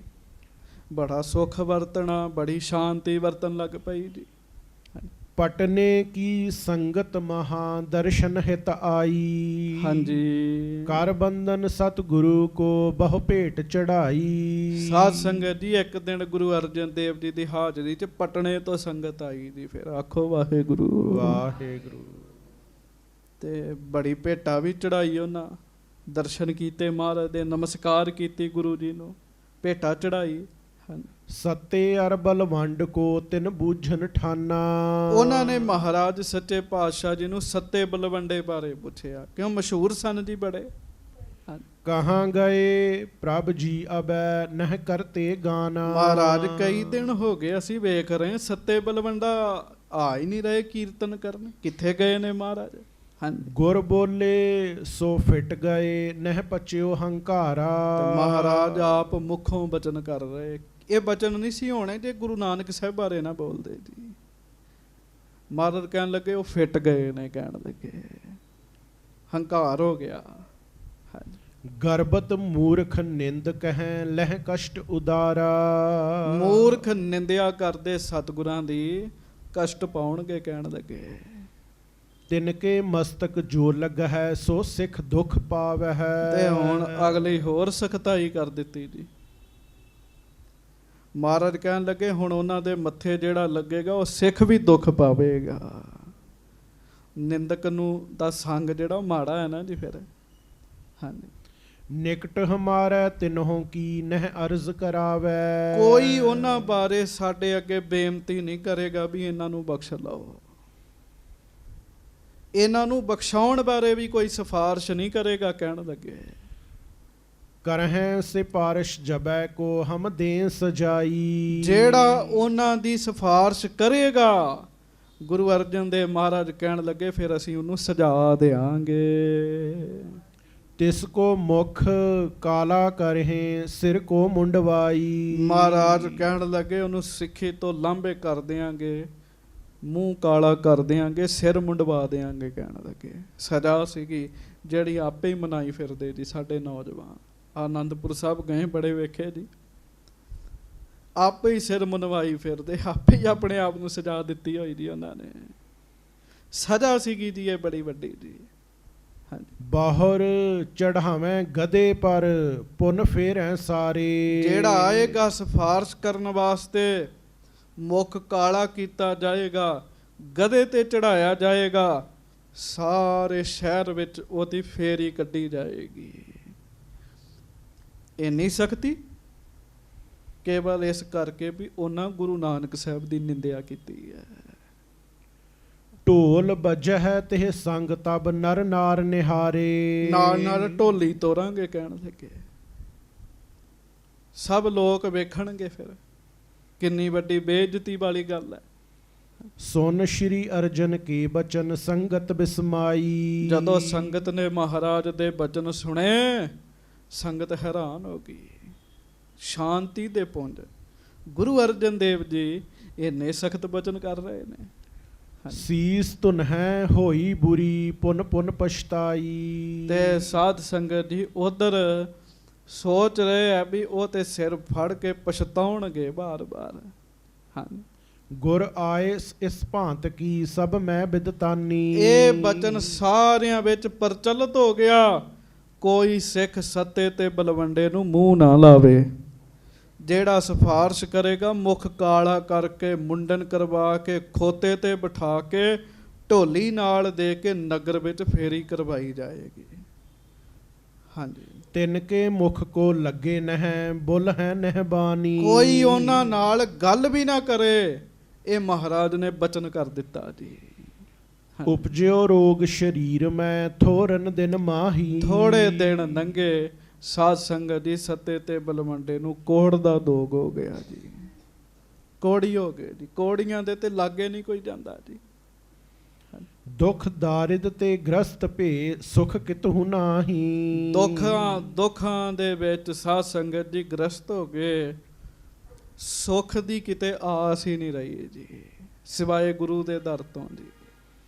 ਬੜਾ ਸੁੱਖ ਵਰਤਣਾ, ਬੜੀ ਸ਼ਾਂਤੀ ਵਰਤਣ ਲੱਗ ਪਈ ਜੀ। ਪਟਨੇ ਕੀ ਸੰਗਤ ਮਹਾ ਦਰਸ਼ਨ ਹਿਤ ਆਈ। ਹਾਂਜੀ, ਕਰ ਬੰਧਨ ਸਤਿਗੁਰੂ ਕੋ ਬਹੁ ਭੇਟ ਚੜਾਈ। ਸਾਧ ਸੰਗਤ ਜੀ ਇੱਕ ਦਿਨ ਗੁਰੂ ਅਰਜਨ ਦੇਵ ਜੀ ਦੀ ਹਾਜ਼ਰੀ 'ਚ ਪਟਨੇ ਤੋਂ ਸੰਗਤ ਆਈ ਜੀ। ਫਿਰ ਆਖੋ ਵਾਹਿਗੁਰੂ ਵਾਹਿਗੁਰੂ। ਤੇ ਬੜੀ ਭੇਟਾ ਵੀ ਚੜਾਈ ਉਹਨਾਂ, ਦਰਸ਼ਨ ਕੀਤੇ ਮਹਾਰਾਜ ਦੇ, ਨਮਸਕਾਰ ਕੀਤੀ ਗੁਰੂ ਜੀ ਨੂੰ, ਭੇਟਾ ਚੜਾਈ। ਸਤੇ ਅਰ ਬਲਵੰਡ ਕੋ ਤਿਨ ਬੂਝਨ ਠਾਨਾ। ਉਹਨਾਂ ਨੇ ਮਹਾਰਾਜ ਸੱਚੇ ਪਾਤਸ਼ਾਹ ਜੀ ਨੂੰ ਸੱਤੇ ਬਲਵੰਡੇ ਬਾਰੇ ਪੁੱਛਿਆ, ਕਿਉਂ ਮਸ਼ਹੂਰ ਸਨ ਜੀ ਬੜੇ। ਕਹਾਂ ਗਏ ਪ੍ਰਭ ਜੀ ਅਬੈ ਨਹਿ ਕਰਤੇ ਗਾਨਾ। ਮਹਾਰਾਜ ਕਈ ਦਿਨ ਹੋ ਗਏ ਅਸੀਂ ਵੇਖ ਰਹੇ, ਸੱਤੇ ਬਲਵੰਡਾ ਆ ਹੀ ਨਹੀਂ ਰਹੇ ਕੀਰਤਨ ਕਰਨ, ਕਿੱਥੇ ਗਏ ਨੇ ਮਹਾਰਾਜ। ਗੁਰ ਬੋਲੇ ਸੋ ਫਿਟ ਗਏ ਨਹਿ ਪਚਿਓ ਹੰਕਾਰਾ। ਮਹਾਰਾਜ ਆਪ ਮੁਖੋਂ ਬਚਨ ਕਰ ਰਹੇ, ਇਹ ਬਚਨ ਨਹੀਂ ਸੀ ਹੋਣੇ ਜੇ ਗੁਰੂ ਨਾਨਕ ਸਾਹਿਬ ਬਾਰੇ ਨਾ ਬੋਲਦੇ ਜੀ। ਮਹਾਰਾਜ ਕਹਿਣ ਲੱਗੇ ਉਹ ਫਿੱਟ ਗਏ ਨੇ, ਕਹਿਣ ਲੱਗੇ ਹੰਕਾਰ ਹੋ ਗਿਆ। ਗਰਬਤ ਮੂਰਖ ਨਿੰਦ ਕਹਿ ਲਹਿ ਕਸ਼ਟ ਉਦਾਰਾ। ਮੂਰਖ ਨਿੰਦਿਆ ਕਰਦੇ ਸਤਿਗੁਰਾਂ ਦੀ, ਕਸ਼ਟ ਪਾਉਣਗੇ, ਕਹਿਣ ਲੱਗੇ। ਤਿਨਕੇ ਮਸਤਕ ਜੋ ਲੱਗਾ ਹੈ ਸੋ ਸਿੱਖ ਦੁੱਖ ਪਾਵੈ ਹੈ। ਤੇ ਹੁਣ ਅਗਲੀ ਹੋਰ ਸਖਤਾਈ ਕਰ ਦਿੱਤੀ ਜੀ। ਮਹਾਰਾਜ ਕਹਿਣ ਲੱਗੇ ਹੁਣ ਉਹਨਾਂ ਦੇ ਮੱਥੇ ਜਿਹੜਾ ਲੱਗੇਗਾ ਉਹ ਸਿੱਖ ਵੀ ਦੁੱਖ ਪਾਵੇਗਾ। ਨਿੰਦਕ ਨੂੰ ਦਾ ਸੰਗ ਜਿਹੜਾ ਮਾੜਾ ਹੈ ਨਾ ਜੀ। ਫਿਰ ਹਾਂਜੀ, ਨਿਕਟ ਹਮਾਰਾ ਤਿਨਹੋਂ ਕੀ ਨਹਿ ਅਰਜ਼ ਕਰਾਵੈ। ਕੋਈ ਉਹਨਾਂ ਬਾਰੇ ਸਾਡੇ ਅੱਗੇ ਬੇਨਤੀ ਨਹੀਂ ਕਰੇਗਾ ਵੀ ਇਹਨਾਂ ਨੂੰ ਬਖਸ਼ ਲਓ। ਇਹਨਾਂ ਨੂੰ ਬਖਸ਼ਾਉਣ ਬਾਰੇ ਵੀ ਕੋਈ ਸਿਫਾਰਿਸ਼ ਨਹੀਂ ਕਰੇਗਾ, ਕਹਿਣ ਲੱਗੇ। ਕਰਹਿ ਸਿਫਾਰਿਸ਼ ਜਬੈ ਕੋ ਹਮ ਦੇ ਸਜਾਈ। ਜਿਹੜਾ ਉਹਨਾਂ ਦੀ ਸਿਫਾਰਿਸ਼ ਕਰੇਗਾ, ਗੁਰੂ ਅਰਜਨ ਦੇਵ ਮਹਾਰਾਜ ਕਹਿਣ ਲੱਗੇ ਫਿਰ ਅਸੀਂ ਉਹਨੂੰ ਸਜਾ ਦੇਾਂਗੇ। ਤਿਸ ਕੋ ਮੁਖ ਕਾਲਾ ਕਰਹਿ ਸਿਰ ਕੋ ਮੁੰਡਵਾਈ। ਮਹਾਰਾਜ ਕਹਿਣ ਲੱਗੇ ਉਹਨੂੰ ਸਿੱਖੀ ਤੋਂ ਲਾਂਭੇ ਕਰ ਦਿਆਂਗੇ, ਮੂੰਹ ਕਾਲਾ ਕਰ ਦਿਆਂਗੇ, ਸਿਰ ਮੁੰਡਵਾ ਦਿਆਂਗੇ, ਕਹਿਣ ਲੱਗੇ। ਸਜ਼ਾ ਸੀਗੀ ਜਿਹੜੀ ਆਪੇ ਹੀ ਮਨਾਈ ਫਿਰਦੇ ਜੀ ਸਾਡੇ ਨੌਜਵਾਨ। ਆਨੰਦਪੁਰ ਸਾਹਿਬ ਗਏ, ਬੜੇ ਵੇਖੇ ਜੀ, ਆਪੇ ਹੀ ਸਿਰ ਮੁਨਵਾਈ ਫਿਰਦੇ, ਆਪੇ ਹੀ ਆਪਣੇ ਆਪ ਨੂੰ ਸਜ਼ਾ ਦਿੱਤੀ ਹੋਈ ਜੀ ਉਹਨਾਂ ਨੇ। ਸਜ਼ਾ ਸੀਗੀ ਜੀ ਇਹ ਬੜੀ ਵੱਡੀ ਜੀ। ਹਾਂਜੀ, ਬਾਹਰ ਚੜਾਵੇਂ ਗਧੇ ਪਰ ਪੁੰਨ ਫੇਰੈ ਸਾਰੇ। ਜਿਹੜਾ ਆਏਗਾ ਸਿਫਾਰਸ਼ ਕਰਨ ਵਾਸਤੇ ਮੁਖ ਕਾਲਾ ਕੀਤਾ ਜਾਏਗਾ, ਗਧੇ ਤੇ ਚੜਾਇਆ ਜਾਏਗਾ, ਸਾਰੇ ਸ਼ਹਿਰ ਵਿੱਚ ਉਹਦੀ ਫੇਰੀ ਕੱਢੀ ਜਾਏਗੀ। ਇੰਨੀ ਸਖਤੀ ਕੇਵਲ ਇਸ ਕਰਕੇ ਵੀ ਉਹਨਾਂ ਗੁਰੂ ਨਾਨਕ ਸਾਹਿਬ ਦੀ ਨਿੰਦਿਆ ਕੀਤੀ ਹੈ। ਢੋਲ ਵੱਜਹਿ ਤੇ ਸੰਗ ਤਬ ਨਰ ਨਾਰ ਨਿਹਾਰੇ। ਨਾਲ ਨਾਲ ਢੋਲੀ ਤੋਰਾਂਗੇ ਕਹਿਣ ਲੱਗੇ, ਸਭ ਲੋਕ ਵੇਖਣਗੇ। ਫਿਰ ਕਿੰਨੀ ਵੱਡੀ ਬੇਇੱਜ਼ਤੀ ਵਾਲੀ ਗੱਲ ਹੈ। ਸੁਨ ਸ਼੍ਰੀ ਅਰਜਨ ਕੀ ਬਚਨ ਸੰਗਤ ਬਿਸਮਾਈ। ਜਦੋਂ ਸੰਗਤ ਨੇ ਮਹਾਰਾਜ ਦੇ ਬਚਨ ਸੁਣੇ, ਸੰਗਤ ਹੈਰਾਨ ਹੋ ਗਈ। ਸ਼ਾਂਤੀ ਦੇ ਪੁੰਜ ਗੁਰੂ ਅਰਜਨ ਦੇਵ ਜੀ ਇੰਨੇ ਸਖਤ ਬਚਨ ਕਰ ਰਹੇ ਨੇ। ਸੀਸ ਧੁਨ ਹੈ ਹੋਈ ਬੁਰੀ ਪੁਨ ਪੁਨ ਪਛਤਾਈ। ਤੇ ਸਾਧ ਸੰਗਤ ਜੀ ਉਧਰ ਸੋਚ ਰਹੇ ਆ ਵੀ ਉਹ ਤੇ ਸਿਰ ਫੜ ਕੇ ਪਛਤਾਉਣਗੇ ਬਾਰ-ਬਾਰ। ਹਾਂ, ਗੁਰ ਆਏ ਇਸ ਭਾਂਤ ਕੀ ਸਭ ਮੈਂ ਬਿਦਤਾਨੀ। ਇਹ ਬਚਨ ਸਾਰਿਆਂ ਵਿੱਚ ਪ੍ਰਚਲਿਤ ਹੋ ਗਿਆ। ਕੋਈ ਸਿੱਖ ਸੱਤੇ ਤੇ ਬਲਵੰਡੇ ਨੂੰ ਮੂੰਹ ਨਾ ਲਾਵੇ। ਜਿਹੜਾ ਸਿਫਾਰਸ਼ ਕਰੇਗਾ ਮੁਖ ਕਾਲਾ ਕਰਕੇ, ਮੁੰਡਨ ਕਰਵਾ ਕੇ, ਖੋਤੇ ਤੇ ਬਿਠਾ ਕੇ, ਢੋਲੀ ਨਾਲ ਦੇ ਕੇ ਨਗਰ ਵਿੱਚ ਫੇਰੀ ਕਰਵਾਈ ਜਾਏਗੀ। ਹਾਂਜੀ, ਤਿੰਨ ਕੇ ਮੁਖ ਕੋ ਲੱਗੇ ਨਹਿ ਬੁੱਲ ਹੈ ਨਹਿਬਾਨੀ। ਕੋਈ ਉਹਨਾਂ ਨਾਲ ਗੱਲ ਵੀ ਨਾ ਕਰੇ, ਇਹ ਮਹਾਰਾਜ ਨੇ ਬਚਨ ਕਰ ਦਿੱਤਾ ਜੀ। ਉਪਜਿਓ ਰੋਗ ਸਰੀਰ ਮੈਂ ਥੋਰਨ ਦਿਨ ਮਾਹੀ। ਥੋੜੇ ਦਿਨ ਲੰਘੇ, ਸਾਧ ਸੰਗਤ ਜੀ ਸੱਤੇ ਤੇ ਬਲਵੰਡੇ ਨੂੰ ਕੋੜ ਦਾ ਦੋਗ ਹੋ ਗਿਆ ਜੀ। ਕੋੜੀ ਹੋ ਗਏ ਜੀ। ਕੋੜੀਆਂ ਦੇ ਤੇ ਲਾਗੇ ਨਹੀਂ ਕੋਈ ਜਾਂਦਾ ਜੀ। ਦੁਖ ਦਾਰਿਦ ਤੇ ਗ੍ਰਸਤ ਭੇ ਸੁਖ ਕਿਤਹੁ ਨਾਹੀ। ਦੁੱਖਾਂ ਦੇ ਵਿੱਚ ਸਾਧ ਸੰਗਤ ਜੀ ਗ੍ਰਸਤ ਹੋ ਗਏ। ਸੁੱਖ ਦੀ ਕਿਤੇ ਆਸ ਹੀ ਨਹੀਂ ਰਹੀ ਜੀ, ਸਿਵਾਏ ਗੁਰੂ ਦੇ ਦਰ ਤੋਂ ਜੀ।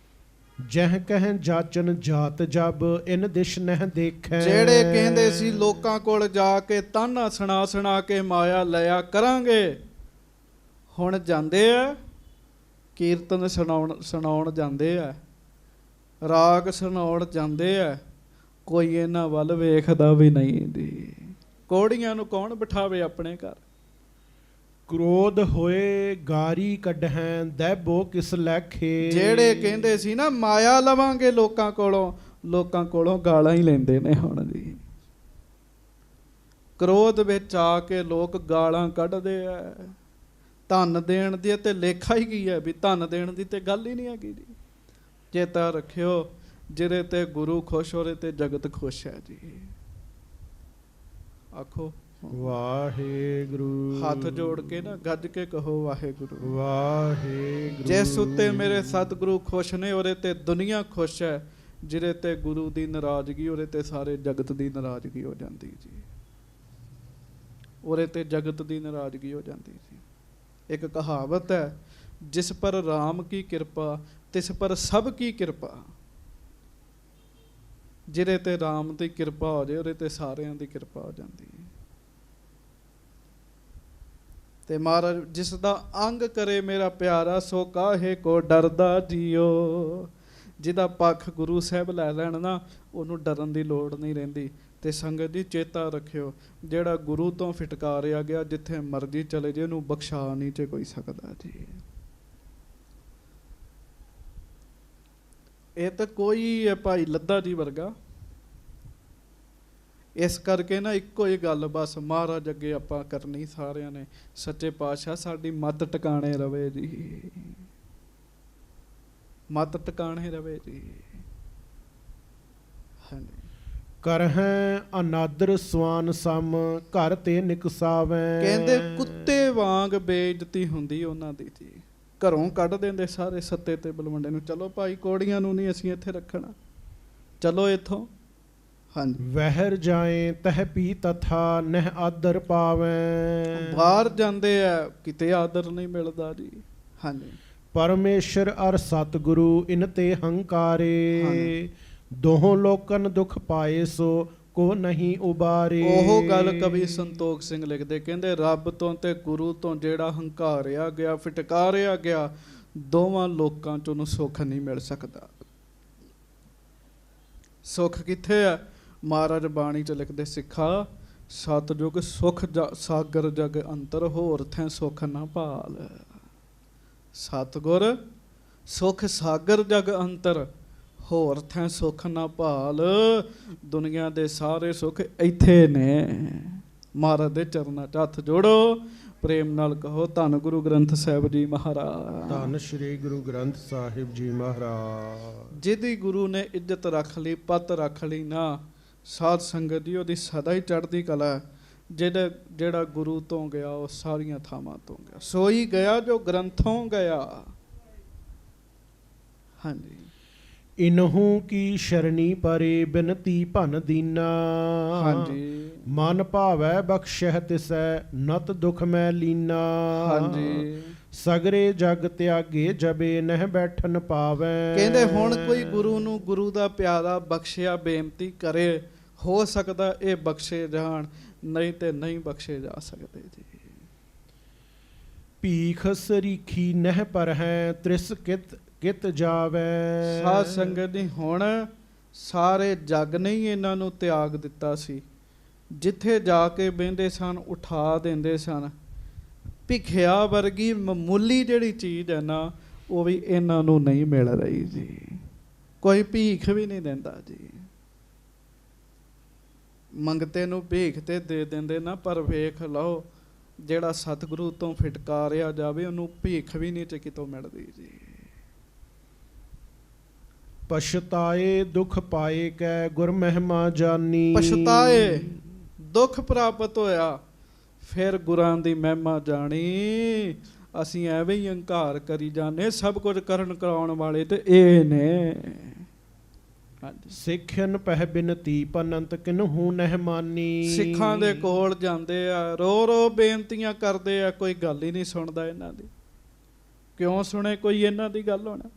ਜਹ ਕਹਿ ਜਾਚਨ ਜਾਤ ਜਬ ਇਨ ਦਿਸ਼ ਨਹਿ ਦੇਖੈ। ਜਿਹੜੇ ਕਹਿੰਦੇ ਸੀ ਲੋਕਾਂ ਕੋਲ ਜਾ ਕੇ ਤਾਨਾ ਸੁਣਾ ਸੁਣਾ ਕੇ ਮਾਇਆ ਲਿਆ ਕਰਾਂਗੇ, ਹੁਣ ਜਾਂਦੇ ਆ ਕੀਰਤਨ ਸੁਣਾਉਣ ਜਾਂਦੇ ਆ, ਰਾਗ ਸੁਣਾਉਣ ਜਾਂਦੇ ਆ, ਕੋਈ ਇਹਨਾਂ ਵੱਲ ਵੇਖਦਾ ਵੀ ਨਹੀਂ ਜੀ। ਕੋੜੀਆਂ ਨੂੰ ਕੌਣ ਬਿਠਾਵੇ ਆਪਣੇ ਘਰ। ਕ੍ਰੋਧ ਹੋਏ ਗਾਰੀ ਕੱਢਹਿ ਦੈਬੋ ਕਿਸ ਲੈਖੇ। ਜਿਹੜੇ ਕਹਿੰਦੇ ਸੀ ਨਾ ਮਾਇਆ ਲਵਾਂਗੇ ਲੋਕਾਂ ਕੋਲੋਂ ਗਾਲਾਂ ਹੀ ਲੈਂਦੇ ਨੇ ਹੁਣ ਜੀ। ਕ੍ਰੋਧ ਵਿੱਚ ਆ ਕੇ ਲੋਕ ਗਾਲਾਂ ਕੱਢਦੇ ਆ। ਧਨ ਦੇਣ ਦੀ ਤੇ ਲੇਖਾ ਹੀ ਕੀ ਹੈ ਵੀ ਧਨ ਦੇਣ ਦੀ ਤੇ ਗੱਲ ਹੀ ਨਹੀਂ ਹੈਗੀ ਜੀ। ਚੇਤਾ ਰੱਖਿਓ, ਜਿਹਦੇ ਤੇ ਗੁਰੂ ਖੁਸ਼, ਉਹਦੇ ਤੇ ਜਗਤ ਖੁਸ਼ ਹੈ ਜੀ। ਆਖੋ ਵਾਹਿਗੁਰੂ। ਹੱਥ ਜੋੜ ਕੇ ਨਾ ਗੱਜ ਕੇ ਕਹੋ ਵਾਹਿਗੁਰੂ। ਵਾਹਿਗੁਰੂ। ਜਿਸ ਉੱਤੇ ਮੇਰੇ ਸਤਿਗੁਰੂ ਖੁਸ਼ ਨੇ, ਉਹਦੇ ਤੇ ਦੁਨੀਆ ਖੁਸ਼ ਹੈ। ਜਿਹਦੇ ਤੇ ਗੁਰੂ ਦੀ ਨਾਰਾਜ਼ਗੀ, ਉਹਦੇ ਤੇ ਸਾਰੇ ਜਗਤ ਦੀ ਨਾਰਾਜ਼ਗੀ ਹੋ ਜਾਂਦੀ ਜੀ। ਉਹਦੇ ਤੇ ਜਗਤ ਦੀ ਨਾਰਾਜ਼ਗੀ ਹੋ ਜਾਂਦੀ ਜੀ। ਇੱਕ ਕਹਾਵਤ ਹੈ, ਜਿਸ ਪਰ ਰਾਮ ਕੀ ਕਿਰਪਾ ਤਿਸ ਪਰ ਸਭ ਕੀ ਕਿਰਪਾ। ਜਿਹਦੇ ਤੇ ਰਾਮ ਦੀ ਕਿਰਪਾ ਹੋ ਜਾਏ, ਉਹਦੇ ਤੇ ਸਾਰਿਆਂ ਦੀ ਕਿਰਪਾ ਹੋ ਜਾਂਦੀ ਹੈ। ਤੇ ਮਹਾਰਾਜ ਜਿਸ ਦਾ ਅੰਗ ਕਰੇ ਮੇਰਾ ਪਿਆਰਾ, ਸੋ ਕਾਹੇ ਕੋ ਡਰਦਾ ਜੀਓ। ਜਿਹਦਾ ਪੱਖ ਗੁਰੂ ਸਾਹਿਬ ਲੈ ਲੈਣ ਨਾ, ਉਹਨੂੰ ਡਰਨ ਦੀ ਲੋੜ ਨਹੀਂ ਰਹਿੰਦੀ। ਤੇ ਸੰਗਤ ਜੀ ਚੇਤਾ ਰੱਖਿਓ, ਜਿਹੜਾ ਗੁਰੂ ਤੋਂ ਫਿਟਕਾਰਿਆ ਗਿਆ, ਜਿੱਥੇ ਮਰਜ਼ੀ ਚਲੇ ਜੇ, ਉਹਨੂੰ ਬਖਸ਼ਾ ਨਹੀਂ ਜੇ ਕੋਈ ਸਕਦਾ ਜੀ। ਇਹ ਤਾਂ ਕੋਈ ਹੈ ਭਾਈ ਲੱਦਾ ਜੀ ਵਰਗਾ। ਇਸ ਕਰਕੇ ਨਾ ਇੱਕੋ ਹੀ ਗੱਲ ਬਸ ਮਹਾਰਾਜ ਅੱਗੇ ਆਪਾਂ ਕਰਨੀ ਸਾਰਿਆਂ ਨੇ, ਸੱਚੇ ਪਾਤਸ਼ਾਹ ਸਾਡੀ ਮੱਤ ਟਿਕਾਣੇ ਰਵੇ ਜੀ, ਮੱਤ ਟਿਕਾਣੇ ਰਵੇ ਜੀ। ਹਾਂਜੀ, ਕਰਹਿ ਅਨਾਦਰ ਸਵਾਨ ਸਮ ਘਰ ਤੇ ਨਿਕਸਾਵੈ। ਕਹਿੰਦੇ ਕੁੱਤੇ ਵਾਂਗ ਬੇਇੱਜ਼ਤੀ ਹੁੰਦੀ ਉਹਨਾਂ ਦੀ ਜੀ। ਘਰੋਂ ਕੱਢ ਦਿੰਦੇ ਸਾਰੇ ਸੱਤੇ ਤੇ ਬਲਵੰਡੇ ਨੂੰ। ਚਲੋ ਭਾਈ ਕੋੜੀਆਂ ਨੂੰ ਨਹੀਂ ਅਸੀਂ ਇੱਥੇ ਰੱਖਣਾ, ਚਲੋ ਇੱਥੋਂ। ਹਾਂਜੀ, ਵਹਿਰ ਜਾਏ ਤਹ ਪੀ ਤਥਾ ਨਹਿ ਆਦਰ ਪਾਵੈ। ਬਾਹਰ ਜਾਂਦੇ ਆ, ਕਿਤੇ ਆਦਰ ਨਹੀਂ ਮਿਲਦਾ ਜੀ। ਹਾਂਜੀ, ਪਰਮੇਸ਼ਰ ਅਰ ਸਤਿਗੁਰੂ ਇਨ ਤੇ ਹੰਕਾਰੇ। ਦੋਹਾਂ ਲੋਕਨ ਦੁਖ ਪਾਏ ਸੋ ਕੋ ਨਹੀਂ ਉਬਾਰੇ। ਉਹ ਗੱਲ ਕਵੀ ਸੰਤੋਖ ਸਿੰਘ ਲਿਖਦੇ, ਕਹਿੰਦੇ ਰੱਬ ਤੋਂ ਤੇ ਗੁਰੂ ਤੋਂ ਜਿਹੜਾ ਹੰਕਾਰਿਆ ਗਿਆ, ਫਟਕਾਰਿਆ ਗਿਆ, ਦੋਵਾਂ ਲੋਕਾਂ ਚ ਉਹਨੂੰ ਸੁੱਖ ਨਹੀਂ ਮਿਲ ਸਕਦਾ। ਸੁੱਖ ਕਿੱਥੇ ਆ? ਮਹਾਰਾਜ ਬਾਣੀ ਚ ਲਿਖਦੇ, ਸਿੱਖਾ ਸਤਜੁਗ ਸੁਖ ਸਾਗਰ ਜਗ ਅੰਤਰ, ਹੋਰ ਥੈ ਸੁਖ ਨਾ ਭਾਲ। ਸਤਗੁਰ ਸੁਖ ਸਾਗਰ ਜਗ ਅੰਤਰ, ਹੋਰ ਥੈ ਸੁਖ ਨਾ ਭਾਲ। ਦੁਨੀਆ ਦੇ ਸਾਰੇ ਸੁੱਖ ਇੱਥੇ ਨੇ। ਮਹਾਰਾਜ ਦੇ ਚਰਨਾਂ 'ਚ ਹੱਥ ਜੋੜੋ, ਪ੍ਰੇਮ ਨਾਲ ਕਹੋ ਧੰਨ ਗੁਰੂ ਗ੍ਰੰਥ ਸਾਹਿਬ ਜੀ ਮਹਾਰਾਜ। ਧੰਨ ਸ਼੍ਰੀ ਗੁਰੂ ਗ੍ਰੰਥ ਸਾਹਿਬ ਜੀ ਮਹਾਰਾਜ। ਜਿਹਦੀ ਗੁਰੂ ਨੇ ਇੱਜ਼ਤ ਰੱਖ ਲਈ, ਪੱਤ ਰੱਖ ਲਈ ਨਾ, ਸਾਧ ਸੰਗਤ ਦੀ ਉਹਦੀ ਸਦਾ ਹੀ ਚੜ੍ਹਦੀ ਕਲਾ। ਜਿਹੜਾ ਗੁਰੂ ਤੋਂ ਗਿਆ ਉਹ ਸਾਰੀਆਂ ਥਾਵਾਂ ਤੋਂ ਗਿਆ। ਸੋਈ ਗਿਆ ਜੋ ਗ੍ਰੰਥੋਂ ਗਿਆ। ਹਾਂਜੀ। ਇਨਹੂ ਕੀ ਸ਼ਰਣੀ ਪਰੇ, ਬਿਨਤੀ ਭਨ ਦੀਨਾ। ਹਾਂਜੀ। ਮਨ ਭਾਵੈ ਬਖਸ਼ਹਿ ਤਿਸੈ, ਨਤ ਦੁਖ ਮੈਂ ਲੀਨਾ। ਹਾਂਜੀ। ਸਗਰੇ ਜਗ ਤਿਆਗੇ, ਜਬੇ ਨਹਿ ਬੈਠਨ ਪਾਵੈ। ਕਹਿੰਦੇ ਹੁਣ ਕੋਈ ਗੁਰੂ ਨੂੰ ਗੁਰੂ ਦਾ ਪਿਆਰਾ ਬਖਸ਼ਿਆ ਬੇਨਤੀ ਕਰੇ, ਹੋ ਸਕਦਾ ਇਹ ਬਖਸ਼ੇ ਜਾਣ, ਨਹੀਂ ਤੇ ਨਹੀਂ ਬਖਸ਼ੇ ਜਾ ਸਕਦੇ ਜੀ। ਭੀਖ ਸਰੀਖੀ ਨਹਿ ਪਰ ਹੈ, ਤ੍ਰਿਸ ਕਿਤ ਜਾਵੈ। ਸਾਧ ਸੰਗਤ ਦੀ ਹੁਣ ਸਾਰੇ ਜਗ ਨੇ ਹੀ ਇਹਨਾਂ ਨੂੰ ਤਿਆਗ ਦਿੱਤਾ ਸੀ। ਜਿੱਥੇ ਜਾ ਕੇ ਬਹਿੰਦੇ ਸਨ ਉਠਾ ਦਿੰਦੇ ਸਨ। ਭਿਖਿਆ ਵਰਗੀ ਮਾਮੂਲੀ ਜਿਹੜੀ ਚੀਜ਼ ਹੈ ਨਾ, ਉਹ ਵੀ ਇਹਨਾਂ ਨੂੰ ਨਹੀਂ ਮਿਲ ਰਹੀ ਜੀ। ਕੋਈ ਭੀਖ ਵੀ ਨਹੀਂ ਦਿੰਦਾ ਜੀ। ਮੰਗਤੇ ਨੂੰ ਭੀਖ ਤੇ ਦੇ ਦਿੰਦੇ ਨਾ, ਪਰ ਵੇਖ ਲਓ ਜਿਹੜਾ ਸਤਿਗੁਰੂ ਤੋਂ ਫਿਟਕਾਰਿਆ ਜਾਵੇ ਉਹਨੂੰ ਭੀਖ ਵੀ ਨਹੀਂ ਕਿਤੋਂ ਮਿਲਦੀ ਜੀ। ਪਛਤਾਏ ਦੁਖ ਪਾਏ ਕੈ, ਗੁਰ ਮਹਿਮਾ ਜਾਨੀ। ਪਛਤਾਏ ਦੁੱਖ ਪ੍ਰਾਪਤ ਹੋਇਆ, ਫਿਰ ਗੁਰਾਂ ਦੀ ਮਹਿਮਾ ਜਾਣੀ। ਅਸੀਂ ਐਵੇਂ ਹੀ ਹੰਕਾਰ ਕਰੀ ਜਾਂਦੇ, ਸਭ ਕੁਝ ਕਰਨ ਕਰਾਉਣ ਵਾਲੇ ਤੇ ਇਹ ਨੇ। ਸਿੱਖਨ ਪਹਿ ਬਿਨਤੀ ਪਨੰਤ ਕਿਨਹੂ ਨਹਿ ਮਾਨੀ। ਸਿੱਖਾਂ ਦੇ ਕੋਲ ਜਾਂਦੇ ਆ, ਰੋ ਰੋ ਬੇਨਤੀਆਂ ਕਰਦੇ ਆ, ਕੋਈ ਗੱਲ ਹੀ ਨਹੀਂ ਸੁਣਦਾ ਇਹਨਾਂ ਦੀ। ਕਿਉਂ ਸੁਣੇ ਕੋਈ ਇਹਨਾਂ ਦੀ ਗੱਲ ਹੋਣਾ?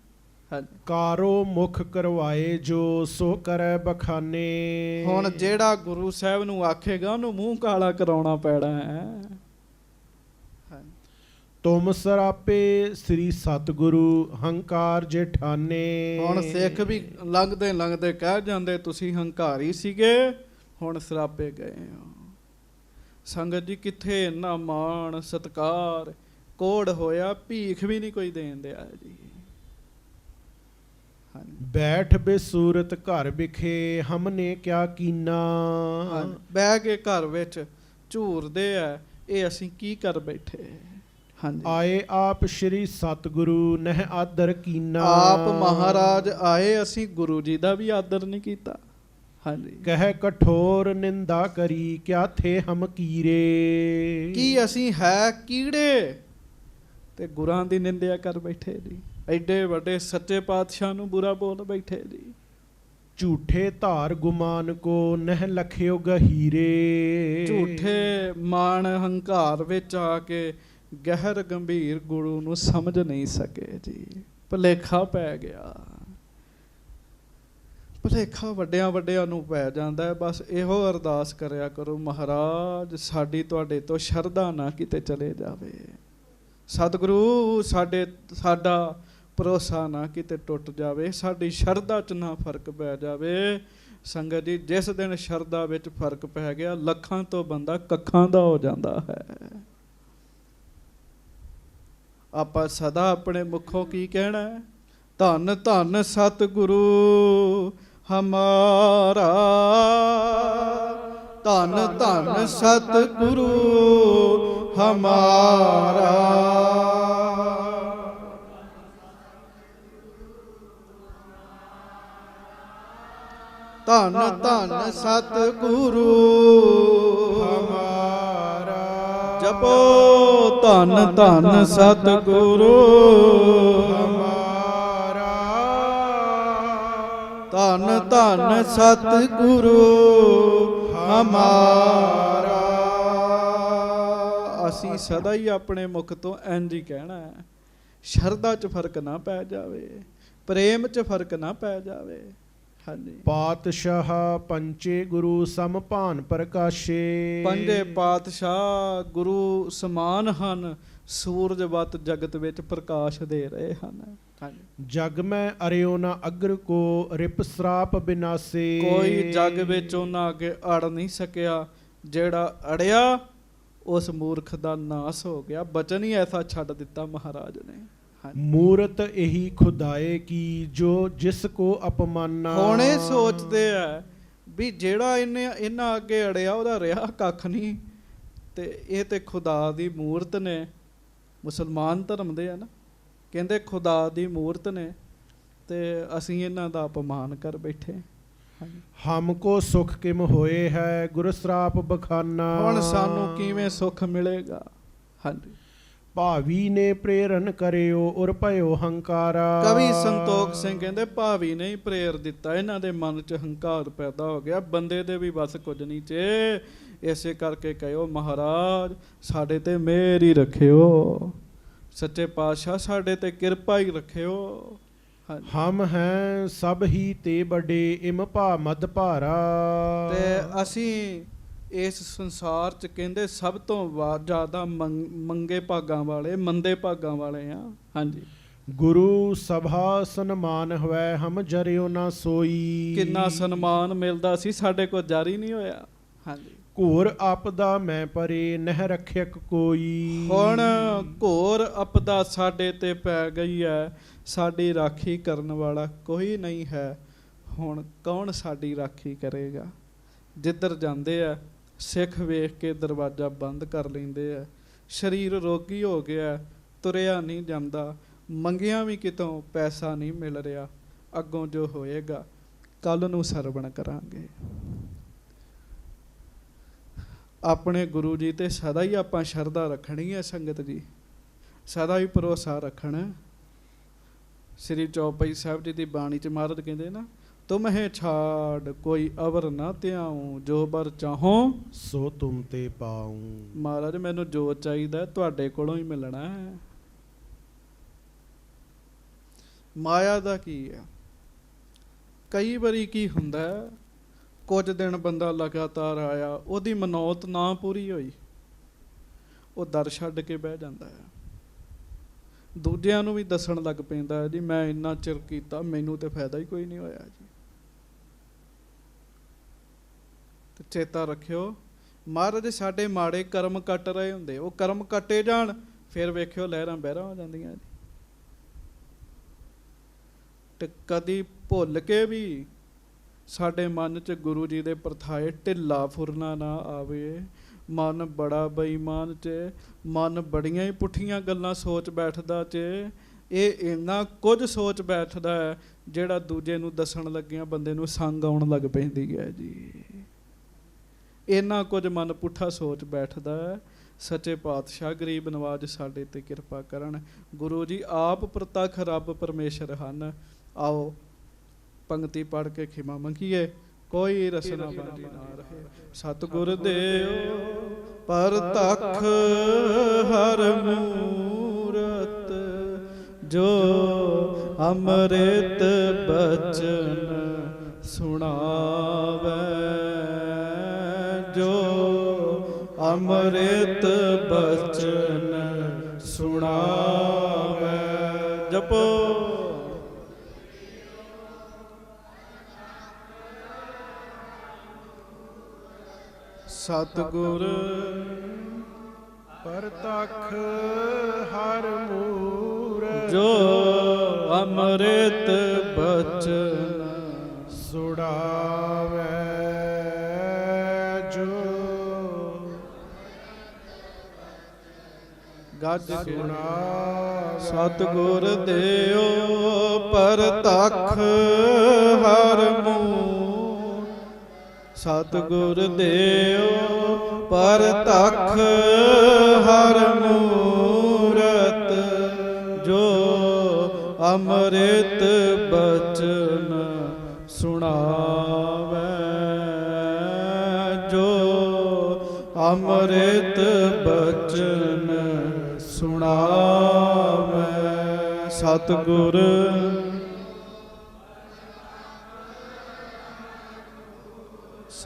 ਕਾਰੋ ਮੁਖ ਕਰਵਾਏ, ਜੋ ਸੋ ਕਰੈ ਬਖਾਨੇ। ਹੁਣ ਜਿਹੜਾ ਗੁਰੂ ਸਾਹਿਬ ਨੂੰ ਆਖੇਗਾ ਉਹਨੂੰ ਮੂੰਹ ਕਾਲਾ ਕਰਾਉਣਾ ਪੈਣਾ ਹੈ। ਤੁਮ ਸਰਾਪੇ ਸ੍ਰੀ ਸਤਿਗੁਰੂ, ਹੰਕਾਰ ਜੇਠਾਨੇ। ਹੁਣ ਸਿੱਖ ਵੀ ਲੰਘਦੇ ਲੰਘਦੇ ਕਹਿ ਜਾਂਦੇ, ਤੁਸੀਂ ਹੰਕਾਰੀ ਸੀਗੇ, ਹੁਣ ਸਰਾਪੇ ਗਏ ਹੋ। ਸੰਗਤ ਜੀ ਕਿੱਥੇ ਇੰਨਾ ਮਾਣ ਸਤਿਕਾਰ, ਕੋੜ ਹੋਇਆ, ਭੀਖ ਵੀ ਨਹੀਂ ਕੋਈ ਦੇਣ ਦਿਆ ਜੀ। ਬੈਠ ਬੇਸੂਰਤ ਘਰ ਵਿਖੇ, ਹਮਨੇ ਕਿਆ ਕੀਨਾ। ਬਹਿ ਕੇ ਘਰ ਵਿੱਚ ਝੂਰਦੇ ਆ, ਇਹ ਅਸੀਂ ਕੀ ਕਰ ਬੈਠੇ। ਹਾਂਜੀ। ਆਏ ਆਪ ਸ਼੍ਰੀ ਸਤਿਗੁਰੂ, ਨਹਿ ਆਦਰ ਕੀਨਾ। ਆਪ ਮਹਾਰਾਜ ਆਏ, ਅਸੀਂ ਗੁਰੂ ਜੀ ਦਾ ਵੀ ਆਦਰ ਨਹੀਂ ਕੀਤਾ। ਹਾਂਜੀ। ਕਹਿ ਕਠੋਰ ਨਿੰਦਾ ਕਰੀ, ਕਿਆ ਥੇ ਹਮ ਕੀਰੇ। ਕੀ ਅਸੀਂ ਹੈ ਕੀੜੇ ਤੇ ਗੁਰਾਂ ਦੀ ਨਿੰਦਿਆ ਕਰ ਬੈਠੇ ਜੀ। ਐਡੇ ਵੱਡੇ ਸੱਚੇ ਪਾਤਸ਼ਾਹ ਨੂੰ ਬੁਰਾ ਬੋਲ ਬੈਠੇ ਜੀ। ਝੂਠੇ ਧਾਰ ਗੁਮਾਨ ਕੋ, ਨਹਿ ਲਖਿਓ ਗਹੀਰੇ। ਝੂਠੇ ਮਾਣ ਹੰਕਾਰ ਵਿੱਚ ਆ ਕੇ ਗਹਿਰ ਗੰਭੀਰ ਗੁਰੂ ਨੂੰ ਸਮਝ ਨਹੀਂ ਸਕੇ ਜੀ। ਭੁਲੇਖਾ ਪੈ ਗਿਆ। ਭੁਲੇਖਾ ਵੱਡਿਆਂ ਵੱਡਿਆਂ ਨੂੰ ਪੈ ਜਾਂਦਾ ਹੈ। ਬਸ ਇਹੋ ਅਰਦਾਸ ਕਰਿਆ ਕਰੋ, ਮਹਾਰਾਜ ਸਾਡੀ ਤੁਹਾਡੇ ਤੋਂ ਸ਼ਰਧਾ ਨਾ ਕਿਤੇ ਚਲੇ ਜਾਵੇ। ਸਤਿਗੁਰੂ ਸਾਡਾ ਭਰੋਸਾ ਨਾ ਕਿਤੇ ਟੁੱਟ ਜਾਵੇ, ਸਾਡੀ ਸ਼ਰਧਾ 'ਚ ਨਾ ਫਰਕ ਪੈ ਜਾਵੇ। ਸੰਗਤ ਜੀ ਜਿਸ ਦਿਨ ਸ਼ਰਧਾ ਵਿੱਚ ਫਰਕ ਪੈ ਗਿਆ, ਲੱਖਾਂ ਤੋਂ ਬੰਦਾ ਕੱਖਾਂ ਦਾ ਹੋ ਜਾਂਦਾ ਹੈ। ਆਪਾਂ ਸਦਾ ਆਪਣੇ ਮੁਖੋਂ ਕੀ ਕਹਿਣਾ ਹੈ? ਧੰਨ ਧੰਨ ਸਤਿਗੁਰੂ ਹਮਾਰਾ, ਧੰਨ ਧੰਨ ਸਤਿਗੁਰੂ ਹਮਾਰਾ। ਧੰਨ ਧੰਨ ਸਤਿਗੁਰੂ ਹਮਾਰਾ। ਜਪੋ ਧੰਨ ਧੰਨ ਸਤਿਗੁਰੂ ਹਮਾਰਾ। ਧੰਨ ਧੰਨ ਸਤਿਗੁਰੂ ਹਮਾਰਾ। ਅਸੀਂ ਸਦਾ ਹੀ ਆਪਣੇ ਮੁਖ ਤੋਂ ਇੰਝ ਹੀ ਕਹਿਣਾ ਹੈ। ਸ਼ਰਧਾ 'ਚ ਫਰਕ ਨਾ ਪੈ ਜਾਵੇ, ਪ੍ਰੇਮ 'ਚ ਫਰਕ ਨਾ ਪੈ ਜਾਵੇ। ਹਾਂਜੀ। ਪਾਤਸ਼ਾਹ ਪੰਚੇ ਗੁਰੂ ਸਮਭਾਨ ਪ੍ਰਕਾਸ਼ੇ। ਪੰਜੇ ਪਾਤਸ਼ਾਹ ਗੁਰੂ ਸਮਾਨ ਹਨ, ਸੂਰਜ ਵੱਤ ਜਗਤ ਵਿੱਚ ਪ੍ਰਕਾਸ਼ ਦੇ ਰਹੇ ਹਨ। ਹਾਂਜੀ। ਜਗ ਮੈਂ ਅਰਿਓ ਨ ਅਗਰ ਕੋ ਰਿਪ ਸਰਾਪ ਬਿਨਾਸੇ। ਕੋਈ ਜਗ ਵਿੱਚ ਉਹਨਾਂ ਅੱਗੇ ਅੜ ਨਹੀਂ ਸਕਿਆ, ਜਿਹੜਾ ਅੜਿਆ ਉਸ ਮੂਰਖ ਦਾ ਨਾਸ ਹੋ ਗਿਆ। ਬਚਨ ਹੀ ਐਸਾ ਛੱਡ ਦਿੱਤਾ ਮਹਾਰਾਜ ਨੇ। ਮੂਰਤ ਇਹੀ ਖੁਦਾਏ ਕੀ ਜੋ ਜਿਸ ਕੋ ਅਪਮਾਨਾ। ਹੁਣ ਇਹ ਸੋਚਦੇ ਆ ਵੀ ਜਿਹੜਾ ਇਹਨਾਂ ਅੱਗੇ ਅੜਿਆ ਉਹਦਾ ਰਿਹਾ ਕੱਖ ਨਹੀਂ, ਤੇ ਇਹ ਤੇ ਖੁਦਾ ਦੀ ਮੂਰਤ ਨੇ। ਮੁਸਲਮਾਨ ਧਰਮ ਦੇ ਆ ਨਾ, ਕਹਿੰਦੇ ਖੁਦਾ ਦੀ ਮੂਰਤ ਨੇ, ਤੇ ਅਸੀਂ ਇਹਨਾਂ ਦਾ ਅਪਮਾਨ ਕਰ ਬੈਠੇ। ਹਮ ਕੋ ਸੁਖ ਕਿਮ ਹੋਏ ਹੈ ਗੁਰ ਸਰਾਪ ਬਖਾਨਾ। ਹੁਣ ਸਾਨੂੰ ਕਿਵੇਂ ਸੁਖ ਮਿਲੇਗਾ। ਹਾਂਜੀ। ਭਾਵੀ ਨੇ ਪ੍ਰੇਰਨ ਕਰਿਓ ਉਰ ਭਇਓ ਹੰਕਾਰਾ। ਕਵੀ ਸੰਤੋਖ ਸਿੰਘ ਕਹਿੰਦੇ ਭਾਵੀ ਨੇ ਹੀ ਪ੍ਰੇਰ ਦਿੱਤਾ, ਇਹਨਾਂ ਦੇ ਮਨ 'ਚ ਹੰਕਾਰ ਪੈਦਾ ਹੋ ਗਿਆ। ਬੰਦੇ ਦੇ ਵੀ ਬਸ ਕੁਝ ਨਹੀਂ ਚੇ, ਇਸੇ ਕਰਕੇ ਕਹਿਓ ਮਹਾਰਾਜ ਸਾਡੇ ਤੇ ਮਿਹਰ ਹੀ ਰੱਖਿਓ, ਸੱਚੇ ਪਾਤਸ਼ਾਹ ਸਾਡੇ ਤੇ ਕਿਰਪਾ ਹੀ ਰੱਖਿਓ। ਹਮ ਹੈ ਸਭ ਹੀ ਤੇ ਬੜੇ ਇਮ ਭਾ ਮਦ ਭਾਰਾ। ਤੇ ਅਸੀਂ ਇਸ ਸੰਸਾਰ 'ਚ ਕਹਿੰਦੇ ਸਭ ਤੋਂ ਜ਼ਿਆਦਾ ਮੰਗੇ ਭਾਗਾਂ ਵਾਲੇ, ਮੰਦੇ ਭਾਗਾਂ ਵਾਲੇ ਆ। ਹਾਂਜੀ। ਗੁਰੂ ਸਭਾ ਸਨਮਾਨ ਹੋਵੇ ਹਮ ਜਰਿਓ ਨਾ ਸੋਈ। ਕਿੰਨਾ ਸਨਮਾਨ ਮਿਲਦਾ ਸੀ, ਸਾਡੇ ਕੋਲ ਜਾਰੀ ਨਹੀਂ ਹੋਇਆ। ਹਾਂਜੀ। ਘੋਰ ਆਪਦਾ ਮੈਂ ਪਰੇ ਨਹਿ ਰੱਖਿਅਕ ਕੋਈ। ਹੁਣ ਘੋਰ ਆਪਦਾ ਸਾਡੇ ਤੇ ਪੈ ਗਈ ਹੈ, ਸਾਡੀ ਰਾਖੀ ਕਰਨ ਵਾਲਾ ਕੋਈ ਨਹੀਂ ਹੈ। ਹੁਣ ਕੌਣ ਸਾਡੀ ਰਾਖੀ ਕਰੇਗਾ। ਜਿੱਧਰ ਜਾਂਦੇ ਆ ਸਿੱਖ ਵੇਖ ਕੇ ਦਰਵਾਜ਼ਾ ਬੰਦ ਕਰ ਲੈਂਦੇ ਆ। ਸਰੀਰ ਰੋਗੀ ਹੋ ਗਿਆ, ਤੁਰਿਆ ਨਹੀਂ ਜਾਂਦਾ, ਮੰਗਿਆ ਵੀ ਕਿਤੋਂ ਪੈਸਾ ਨਹੀਂ ਮਿਲ ਰਿਹਾ। ਅੱਗੋਂ ਜੋ ਹੋਏਗਾ ਕੱਲ ਨੂੰ ਸਰਵਣ ਕਰਾਂਗੇ। ਆਪਣੇ ਗੁਰੂ ਜੀ ਤੇ ਸਦਾ ਹੀ ਆਪਾਂ ਸ਼ਰਧਾ ਰੱਖਣੀ ਹੈ ਸੰਗਤ ਜੀ, ਸਦਾ ਹੀ ਭਰੋਸਾ ਰੱਖਣਾ। ਸ੍ਰੀ ਚੌਪਈ ਸਾਹਿਬ ਜੀ ਦੀ ਬਾਣੀ 'ਚ ਮਹਾਰਾਜ ਕਹਿੰਦੇ ਨਾ, ਤੁਮਹੇ ਛਾੜ ਕੋਈ ਅਵਰ ਨਾ ਧਿਆਉ, ਜੋ ਬਰ ਚਾਹੋ ਸੋ ਤੁਮ ਤੇ ਪਾਉ। ਮਹਾਰਾਜ ਮੈਨੂੰ ਜੋ ਚਾਹੀਦਾ ਤੁਹਾਡੇ ਕੋਲੋਂ ਹੀ ਮਿਲਣਾ ਹੈ। ਮਾਇਆ ਦਾ ਕੀ ਹੈ, ਕਈ ਵਾਰੀ ਕੀ ਹੁੰਦਾ, ਕੁਝ ਦਿਨ ਬੰਦਾ ਲਗਾਤਾਰ ਆਇਆ, ਉਹਦੀ ਮਨੌਤ ਨਾ ਪੂਰੀ ਹੋਈ, ਉਹ ਦਰ ਛੱਡ ਕੇ ਬਹਿ ਜਾਂਦਾ ਹੈ। ਦੂਜਿਆਂ ਨੂੰ ਵੀ ਦੱਸਣ ਲੱਗ ਪੈਂਦਾ ਹੈ, ਜੀ ਮੈਂ ਇੰਨਾ ਚਿਰ ਕੀਤਾ, ਮੈਨੂੰ ਤੇ ਫਾਇਦਾ ਹੀ ਕੋਈ ਨਹੀਂ ਹੋਇਆ ਜੀ। ਤੇ ਚੇਤਾ ਰੱਖਿਓ ਮਹਾਰਾਜ ਸਾਡੇ ਮਾੜੇ ਕਰਮ ਕੱਟ ਰਹੇ ਹੁੰਦੇ, ਉਹ ਕਰਮ ਕੱਟੇ ਜਾਣ, ਫਿਰ ਵੇਖਿਓ ਲਹਿਰਾਂ ਬਹਿਰਾਂ ਹੋ ਜਾਂਦੀਆਂ ਜੀ। ਤੇ ਕਦੀ ਭੁੱਲ ਕੇ ਵੀ ਸਾਡੇ ਮਨ 'ਚ ਗੁਰੂ ਜੀ ਦੇ ਪਰਥਾਏ ਢਿੱਲਾ ਫੁਰਨਾ ਨਾ ਆਵੇ। ਮਨ ਬੜਾ ਬੇਈਮਾਨ 'ਚ, ਮਨ ਬੜੀਆਂ ਹੀ ਪੁੱਠੀਆਂ ਗੱਲਾਂ ਸੋਚ ਬੈਠਦਾ 'ਚ, ਇਹ ਇੰਨਾ ਕੁਝ ਸੋਚ ਬੈਠਦਾ ਹੈ ਜਿਹੜਾ ਦੂਜੇ ਨੂੰ ਦੱਸਣ ਲੱਗਿਆਂ ਬੰਦੇ ਨੂੰ ਸੰਗ ਆਉਣ ਲੱਗ ਪੈਂਦੀ ਹੈ ਜੀ। ਇੰਨਾ ਕੁਝ ਮਨ ਪੁੱਠਾ ਸੋਚ ਬੈਠਦਾ ਹੈ। ਸੱਚੇ ਪਾਤਸ਼ਾਹ ਗਰੀਬ ਨਵਾਜ ਸਾਡੇ ਤੇ ਕਿਰਪਾ ਕਰਨ। ਗੁਰੂ ਜੀ ਆਪ ਪ੍ਰਤੱਖ ਰੱਬ ਪਰਮੇਸ਼ਰ ਹਨ। ਆਓ ਪੰਕਤੀ ਪੜ੍ਹ ਕੇ ਖਿਮਾ ਮੰਗੀਏ, ਕੋਈ ਰਸਨਾ ਬਾਜੀ ਨਾ ਰਹੇ। ਸਤਿਗੁਰ ਦੇਓ ਪ੍ਰਤੱਖ ਹਰ ਮੂਰਤ, ਜੋ ਅੰਮ੍ਰਿਤ ਬਚਨ ਸੁਣਾਵੇ, ਜੋ ਅੰਮ੍ਰਿਤ ਬਚਨ ਸੁਣਾਵੇ। ਜਪੋ ਸਤਿਗੁਰ ਪ੍ਰਤੱਖ ਹਰ ਮੂਰਤ, ਜੋ ਅੰਮ੍ਰਿਤ ਬਚਨ ਸੁਣਾਵੇ, ਜੋ ਗੱਜ ਸੁਣਾਵੇ। ਸਤਿਗੁਰ ਦੇਓ ਪ੍ਰਤੱਖ ਹਰ ਮੂਰਤ, ਸਤਿਗੁਰ ਦੇਓ ਪ੍ਰਤੱਖ ਹਰ ਮੂਰਤ, ਜੋ ਅੰਮ੍ਰਿਤ ਬਚਨ ਸੁਣਾਵੇ, ਜੋ ਅੰਮ੍ਰਿਤ ਬਚਨ ਸੁਣਾਵੇ।